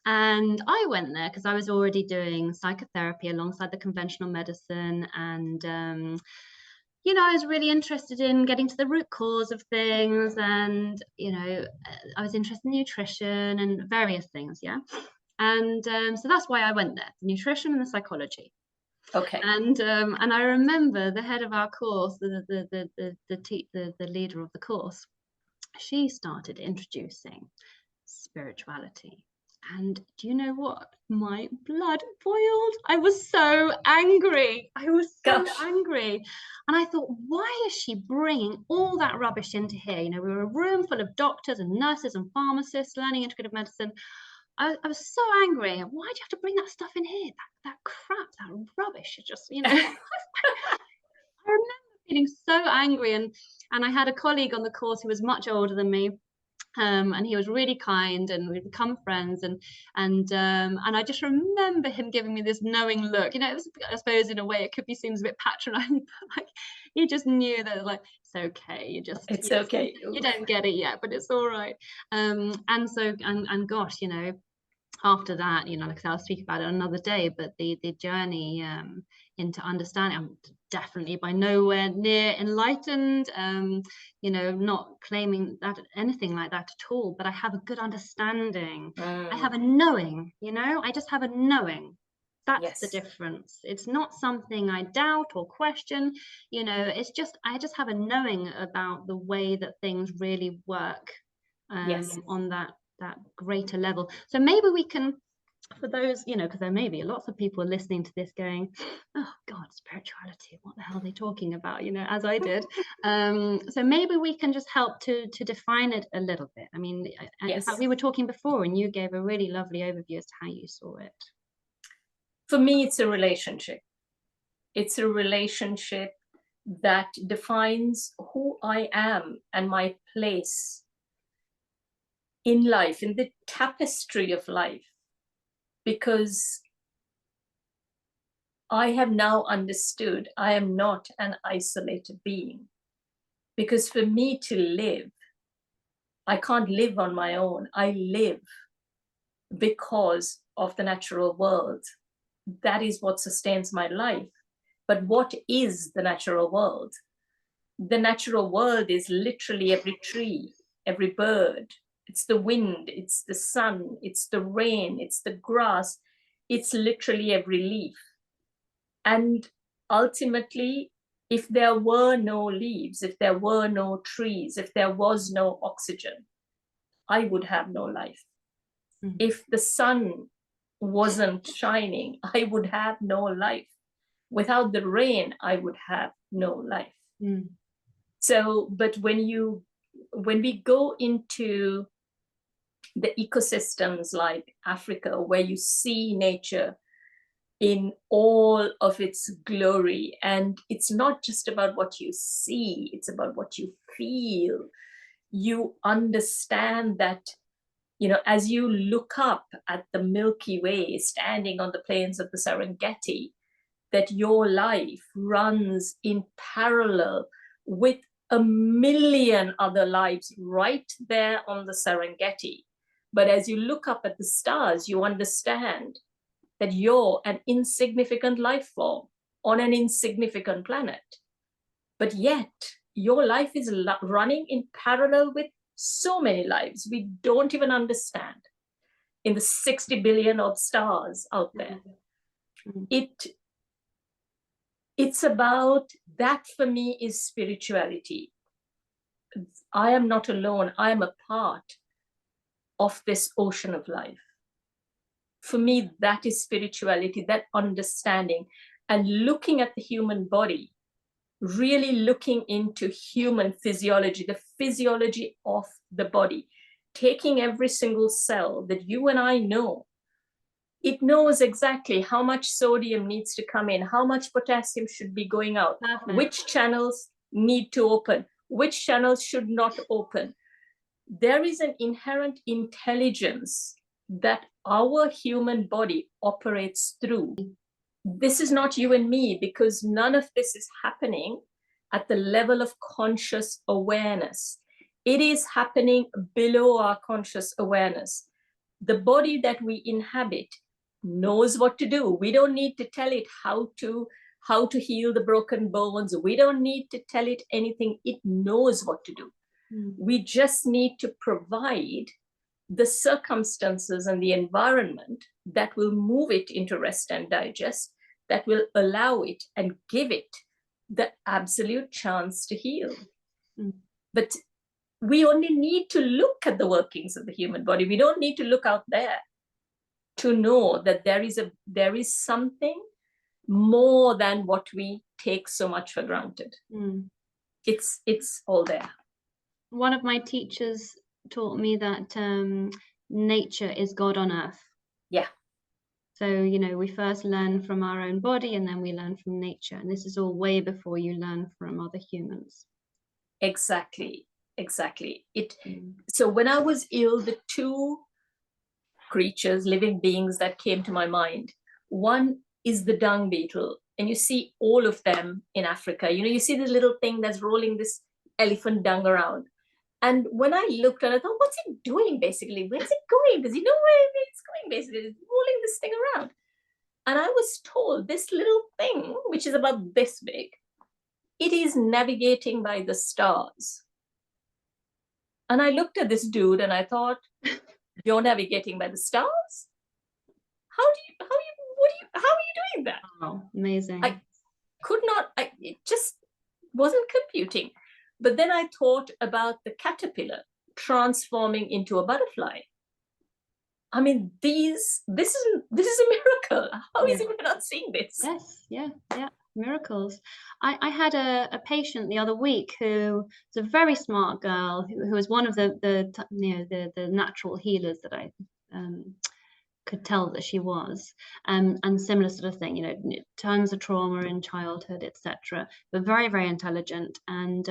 and I went there because I was already doing psychotherapy alongside the conventional medicine. And, I was really interested in getting to the root cause of things. And, I was interested in nutrition and various things. Yeah. And so that's why I went there, the nutrition and the psychology. Okay. And I remember the head of our course, the leader of the course, she started introducing spirituality. And do you know what? My blood boiled. I was so angry. Angry. And I thought, why is she bringing all that rubbish into here? We were a room full of doctors and nurses and pharmacists learning integrative medicine. I was so angry. Why do you have to bring that stuff in here? That crap, that rubbish. It just, I remember feeling so angry. And I had a colleague on the course who was much older than me. And he was really kind, and we'd become friends, and I just remember him giving me this knowing look. It was, I suppose, in a way, it could be seems a bit patronizing, but like he just knew that, like, it's okay. It's okay. You don't get it yet, but it's all right. And so and gosh, after that, like I'll speak about it another day, but the journey into understanding, I'm definitely by nowhere near enlightened, not claiming that anything like that at all, but I have a good understanding. I have a knowing, I just have a knowing. That's the difference. It's not something I doubt or question, it's just, I just have a knowing about the way that things really work on that greater level. So maybe we can, for those, because there may be lots of people listening to this going, oh God, spirituality, what the hell are they talking about, as I did. So maybe we can just help to define it a little bit. I mean, in fact, we were talking before and you gave a really lovely overview as to how you saw it. For me, it's a relationship. It's a relationship that defines who I am and my place in life, in the tapestry of life, because I have now understood I am not an isolated being. Because for me to live, I can't live on my own. I live because of the natural world. That is what sustains my life. But what is the natural world? The natural world is literally every tree, every bird. It's the wind, it's the sun, it's the rain, it's the grass. It's literally every leaf. And ultimately, if there were no leaves, if there were no trees, if there was no oxygen, I would have no life. Mm. If the sun wasn't shining, I would have no life. Without the rain, I would have no life. Mm. So, but when we go into the ecosystems like Africa, where you see nature in all of its glory, and it's not just about what you see, it's about what you feel. You understand that, as you look up at the Milky Way standing on the plains of the Serengeti, that your life runs in parallel with 1 million other lives right there on the Serengeti. But as you look up at the stars, you understand that you're an insignificant life form on an insignificant planet. But yet, your life is running in parallel with so many lives we don't even understand in the 60 billion odd stars out there. Mm-hmm. It's about that. For me, is spirituality. I am not alone. I am a part of this ocean of life. For me, that is spirituality, that understanding, and looking at the human body, really looking into human physiology, the physiology of the body, taking every single cell that you and I know It knows exactly how much sodium needs to come in, how much potassium should be going out, which channels need to open, which channels should not open. There is an inherent intelligence that our human body operates through. This is not you and me, because none of this is happening at the level of conscious awareness. It is happening below our conscious awareness. The body that we inhabit knows what to do. We don't need to tell it how to heal the broken bones. We don't need to tell it anything. It knows what to do. We just need to provide the circumstances and the environment that will move it into rest and digest, that will allow it and give it the absolute chance to heal. But we only need to look at the workings of the human body. We don't need to look out there to know that there is something more than what we take so much for granted. It's all there. One of my teachers taught me that nature is God on earth. Yeah. So, you know, we first learn from our own body and then we learn from nature. And this is all way before you learn from other humans. Exactly. So when I was ill, the two creatures, living beings that came to my mind, one is the dung beetle. And you see all of them in Africa. You know, you see this little thing that's rolling this elephant dung around. And when I looked and I thought, what's it doing basically? Where's it going? Does he know where it's going basically? It's rolling this thing around. And I was told this little thing, which is about this big, it is navigating by the stars. And I looked at this dude and I thought, you're navigating by the stars? How are you doing that? Oh, amazing. I could not, it just wasn't computing. But then I thought about the caterpillar transforming into a butterfly. I mean, this is a miracle. How is it we're not seeing this? Yes, yeah, miracles. I had a patient the other week who was a very smart girl who was one of the natural healers that I could tell that she was, and similar sort of thing, you know, tons of trauma in childhood, etc., but very, very intelligent, and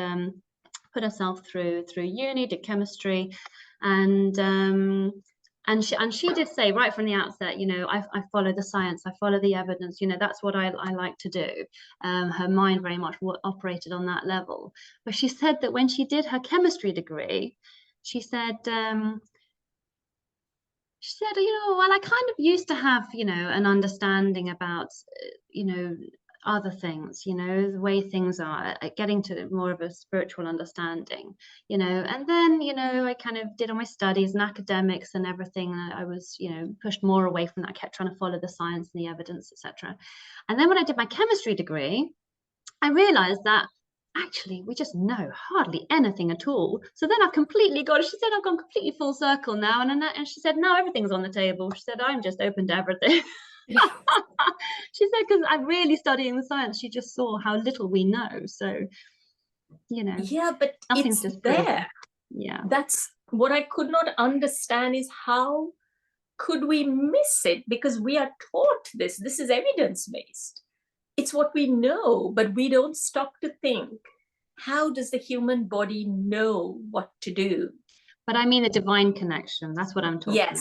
put herself through uni, did chemistry, and she did say right from the outset, you know, I follow the science, I follow the evidence, you know, that's what I like to do. Her mind very much operated on that level. But she said that when she did her chemistry degree, she said, you know, well, I kind of used to have, you know, an understanding about, you know, other things, you know, the way things are, getting to more of a spiritual understanding, you know, and then, you know, I kind of did all my studies and academics and everything. I was, you know, pushed more away from that. I kept trying to follow the science and the evidence, etc. And then when I did my chemistry degree, I realized that actually we just know hardly anything at all. So then I've completely got, she said, I've gone completely full circle now. And she said, now everything's on the table. She said, I'm just open to everything. She said, because I'm really studying the science, she just saw how little we know. So, you know, yeah, but nothing's it's just there. proven. Yeah, that's what I could not understand, is how could we miss it? Because we are taught this is evidence-based. It's what we know, but we don't stop to think, how does the human body know what to do? but I mean the divine connection. That's what I'm talking about.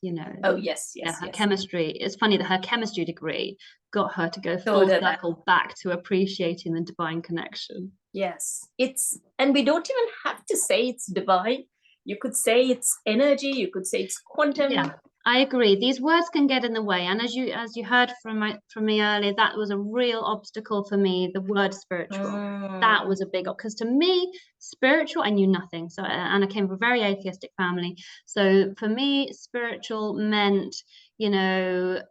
You know. Oh yes. Her chemistry. It's funny that her chemistry degree got her to go full circle back to appreciating the divine connection. Yes, and we don't even have to say it's divine. You could say it's energy. You could say it's quantum. Yeah, I agree. These words can get in the way, and as you heard from me earlier, that was a real obstacle for me. The word spiritual, that was a big, because to me, spiritual, I knew nothing. So, and I came from a very atheistic family. So for me, spiritual meant, you know,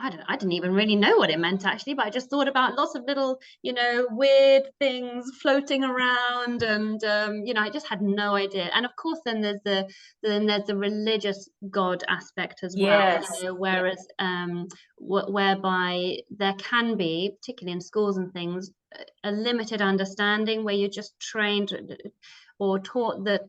I didn't even really know what it meant actually, but I just thought about lots of little, you know, weird things floating around, and you know, I just had no idea. And of course, then there's the religious God aspect as well. You know, whereas whereby there can be, particularly in schools and things, a limited understanding where you're just trained or taught that,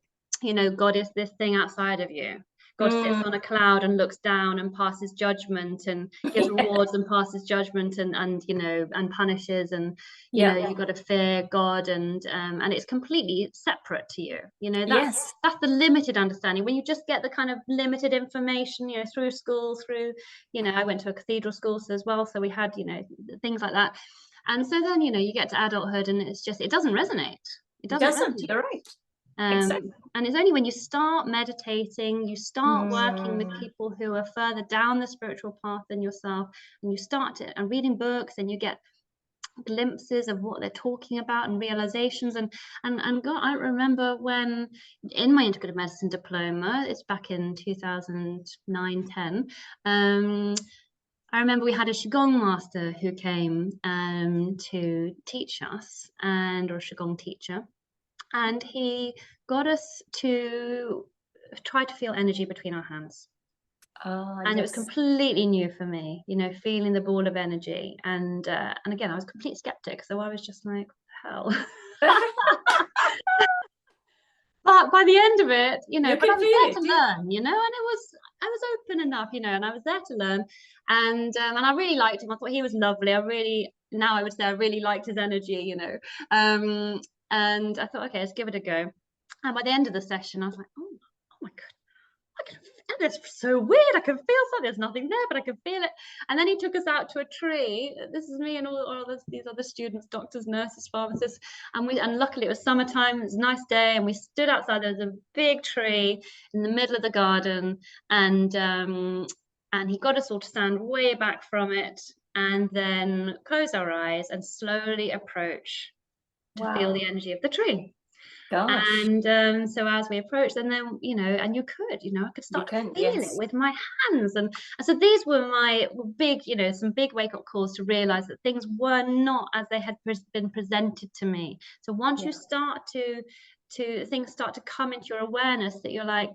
you know, God is this thing outside of you. God sits on a cloud and looks down and passes judgment and gives rewards and passes judgment and you know, and punishes, and you know, you've got to fear God, and it's completely separate to you. You know, that's the limited understanding. When you just get the kind of limited information, you know, through school, through, you know, I went to a cathedral school as well, so we had, you know, things like that. And so then, you know, you get to adulthood and it's just, it doesn't resonate. It doesn't resonate. You're right. Exactly. And it's only when you start meditating, you start working with people who are further down the spiritual path than yourself, and you start to, and reading books, and you get glimpses of what they're talking about and realizations. And God, I remember when in my integrative medicine diploma, it's back in 2009-10, I remember we had a Qigong master who came to teach us, or a Qigong teacher. And he got us to try to feel energy between our hands. And it was completely new for me, you know, feeling the ball of energy. And again, I was a complete skeptic. So I was just like, what the hell? But by the end of it, you know, but I was there to learn, you know, and I was open enough, you know, and I was there to learn. And I really liked him. I thought he was lovely. Now I would say I really liked his energy, you know. And I thought, okay, let's give it a go. And by the end of the session, I was like, oh my God, it's so weird. I can feel something. There's nothing there, but I can feel it. And then he took us out to a tree. This is me and all these other students, doctors, nurses, pharmacists. And luckily it was summertime. It was a nice day. And we stood outside. There was a big tree in the middle of the garden. And he got us all to stand way back from it and then close our eyes and slowly approach to feel the energy of the tree. And so as we approached, and then, you know, and I could start to feel it with my hands. And so these were my big, you know, some big wake-up calls to realize that things were not as they had been presented to me. So once you start to things start to come into your awareness, that you're like,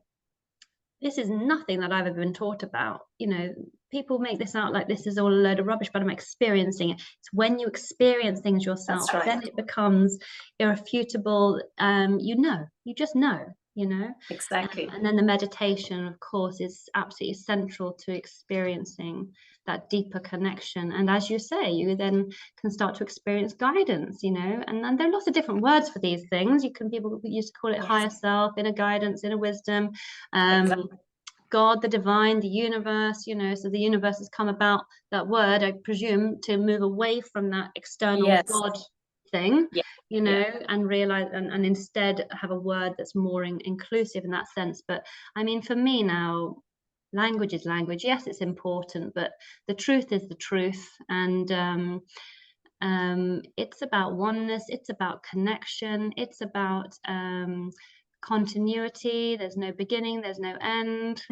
this is nothing that I've ever been taught about. You know, people make this out like this is all a load of rubbish, but I'm experiencing it. It's when you experience things yourself, then it becomes irrefutable. You just know, you know. Exactly. And then the meditation, of course, is absolutely essential to experiencing that deeper connection. And as you say, you then can start to experience guidance, you know, and there are lots of different words for these things. People used to call it higher self, inner guidance, inner wisdom, God, the divine, the universe, you know. So the universe has come about, that word, I presume, to move away from that external God thing, you know, and realize and instead have a word that's more inclusive in that sense. But I mean, for me now, language is language. Yes, it's important, but the truth is the truth. And it's about oneness, it's about connection, it's about continuity. There's no beginning, there's no end.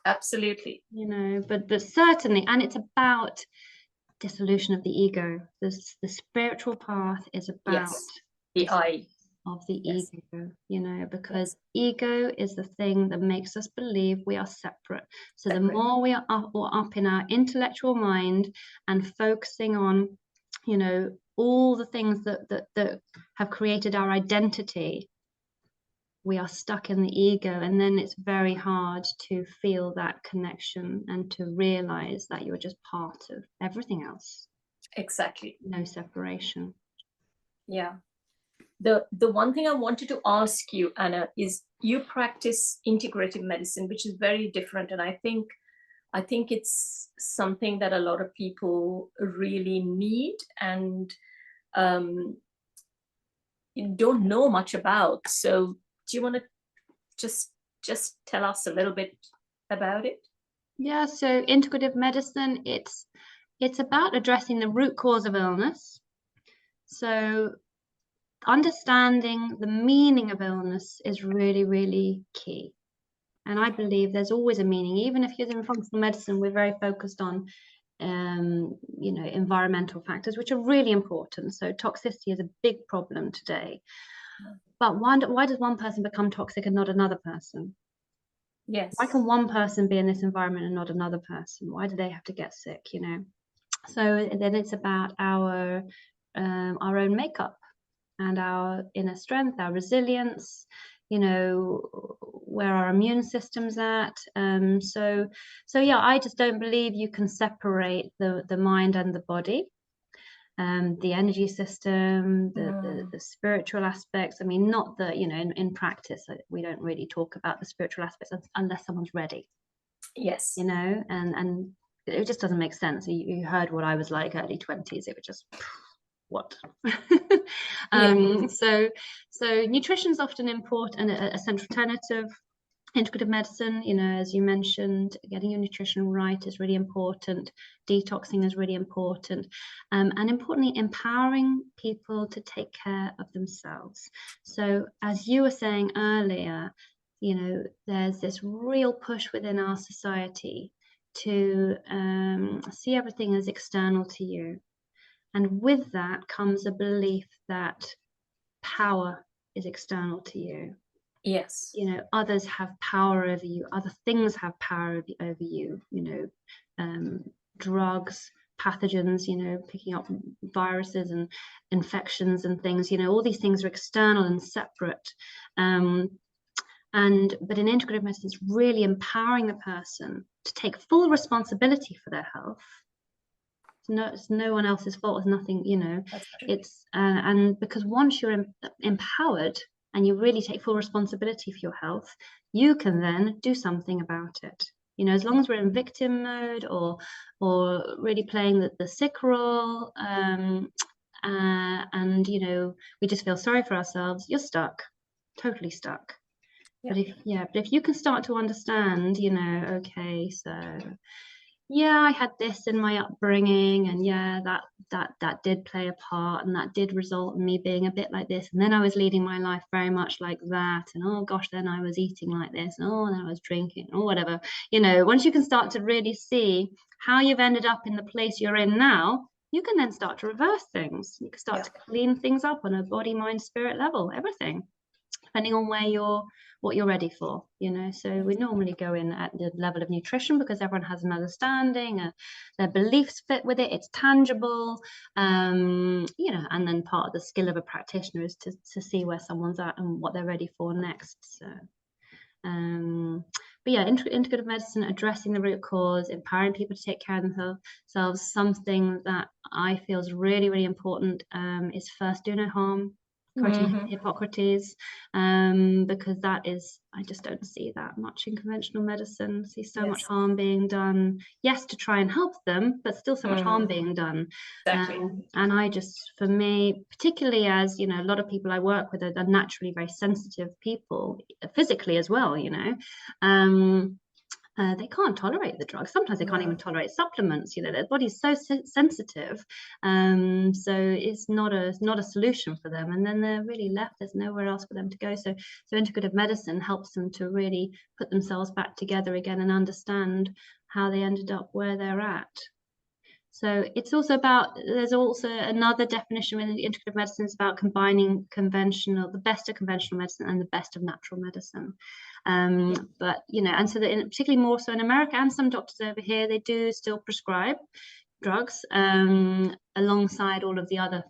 Absolutely. You know, but certainly, and it's about dissolution of the ego. The spiritual path is about the I of the ego, you know, because ego is the thing that makes us believe we are separate. So the more we are up in our intellectual mind and focusing on, you know, all the things that have created our identity, we are stuck in the ego, and then it's very hard to feel that connection and to realize that you're just part of everything else. Exactly. No separation. Yeah. The one thing I wanted to ask you, Anna, is you practice integrative medicine, which is very different. And I think it's something that a lot of people really need and don't know much about. So do you want to just tell us a little bit about it? Yeah, so integrative medicine, it's about addressing the root cause of illness. So understanding the meaning of illness is really, really key. And I believe there's always a meaning. Even if you're in functional medicine, we're very focused on you know, environmental factors, which are really important. So toxicity is a big problem today. But why does one person become toxic and not another person? Yes. Why can one person be in this environment and not another person? Why do they have to get sick, you know? So then it's about our own makeup and our inner strength, our resilience, you know, where our immune system's at. So yeah, I just don't believe you can separate the mind and the body. The energy system, the spiritual aspects. I mean, not that, you know, in practice, we don't really talk about the spiritual aspects unless someone's ready. Yes. You know, and it just doesn't make sense. You heard what I was like early 20s. It was just, what? So nutrition is often important, a central tenet of integrative medicine. You know, as you mentioned, getting your nutrition right is really important. Detoxing is really important, and importantly, empowering people to take care of themselves. So, as you were saying earlier, you know, there's this real push within our society to see everything as external to you, and with that comes a belief that power is external to you. Yes. You know, others have power over you, other things have power over you, you know, drugs, pathogens, you know, picking up viruses and infections and things, you know, all these things are external and separate. But in integrative medicine, it's really empowering the person to take full responsibility for their health. It's no one else's fault. It's nothing, you know. It's and because once you're empowered and you really take full responsibility for your health, you can then do something about it. You know, as long as we're in victim mode or really playing the sick role, and you know, we just feel sorry for ourselves, you're stuck, totally stuck. Yeah. But if you can start to understand, you know, okay, so yeah, I had this in my upbringing, and yeah, that did play a part, and that did result in me being a bit like this, and then I was leading my life very much like that, and oh gosh, then I was eating like this, and oh, then I was drinking, or whatever. You know, once you can start to really see how you've ended up in the place you're in now, you can then start to reverse things. You can start to clean things up on a body, mind, spirit level, everything, depending on what you're ready for, you know. So we normally go in at the level of nutrition because everyone has an understanding, their beliefs fit with it, it's tangible, you know, and then part of the skill of a practitioner is to see where someone's at and what they're ready for next. So but yeah, integrative medicine, addressing the root cause, empowering people to take care of themselves. Something that I feel is really, really important is first do no harm, quoting Hippocrates, because that is, I just don't see that much in conventional medicine. I see so much harm being done, yes, to try and help them, but still so much harm being done. Exactly. And I just, for me, particularly as, you know, a lot of people I work with are naturally very sensitive people, physically as well, you know. They can't tolerate the drugs. Sometimes they can't even tolerate supplements. You know, their body's so sensitive, so it's not a solution for them. And then they're really left. There's nowhere else for them to go. So integrative medicine helps them to really put themselves back together again and understand how they ended up where they're at. So it's also about, there's also another definition within integrative medicine is about combining the best of conventional medicine and the best of natural medicine. But, you know, and so that particularly more so in America and some doctors over here, they do still prescribe drugs alongside all of the other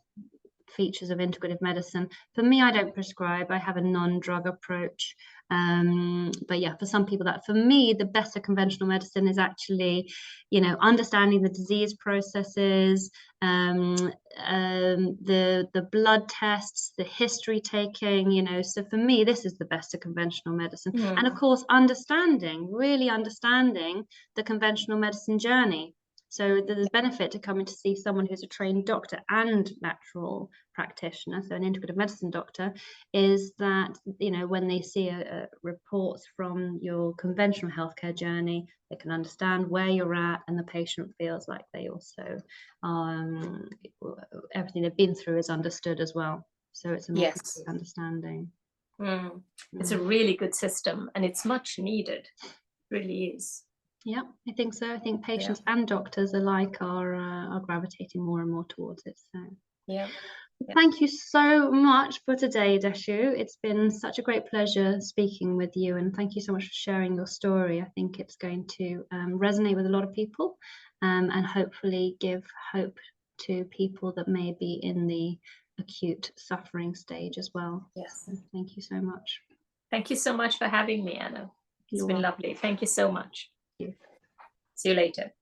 features of integrative medicine. For me, I don't prescribe. I have a non-drug approach. But yeah, for some people that, for me, the best of conventional medicine is actually, you know, understanding the disease processes, the blood tests, the history taking, you know. So for me, this is the best of conventional medicine. And of course, really understanding the conventional medicine journey. So there's a benefit to coming to see someone who's a trained doctor and natural practitioner, so an integrative medicine doctor, is that, you know, when they see reports from your conventional healthcare journey, they can understand where you're at, and the patient feels like they also, everything they've been through is understood as well. So it's a more complete understanding. It's a really good system, and it's much needed. It really is. Yeah, I think so. I think patients and doctors alike are gravitating more and more towards it. So thank you so much for today, Deschu. It's been such a great pleasure speaking with you, and thank you so much for sharing your story. I think it's going to resonate with a lot of people, and hopefully give hope to people that may be in the acute suffering stage as well. Yes. So thank you so much. Thank you so much for having me, Anna. It's been lovely. Thank you so much. Thank you. See you later.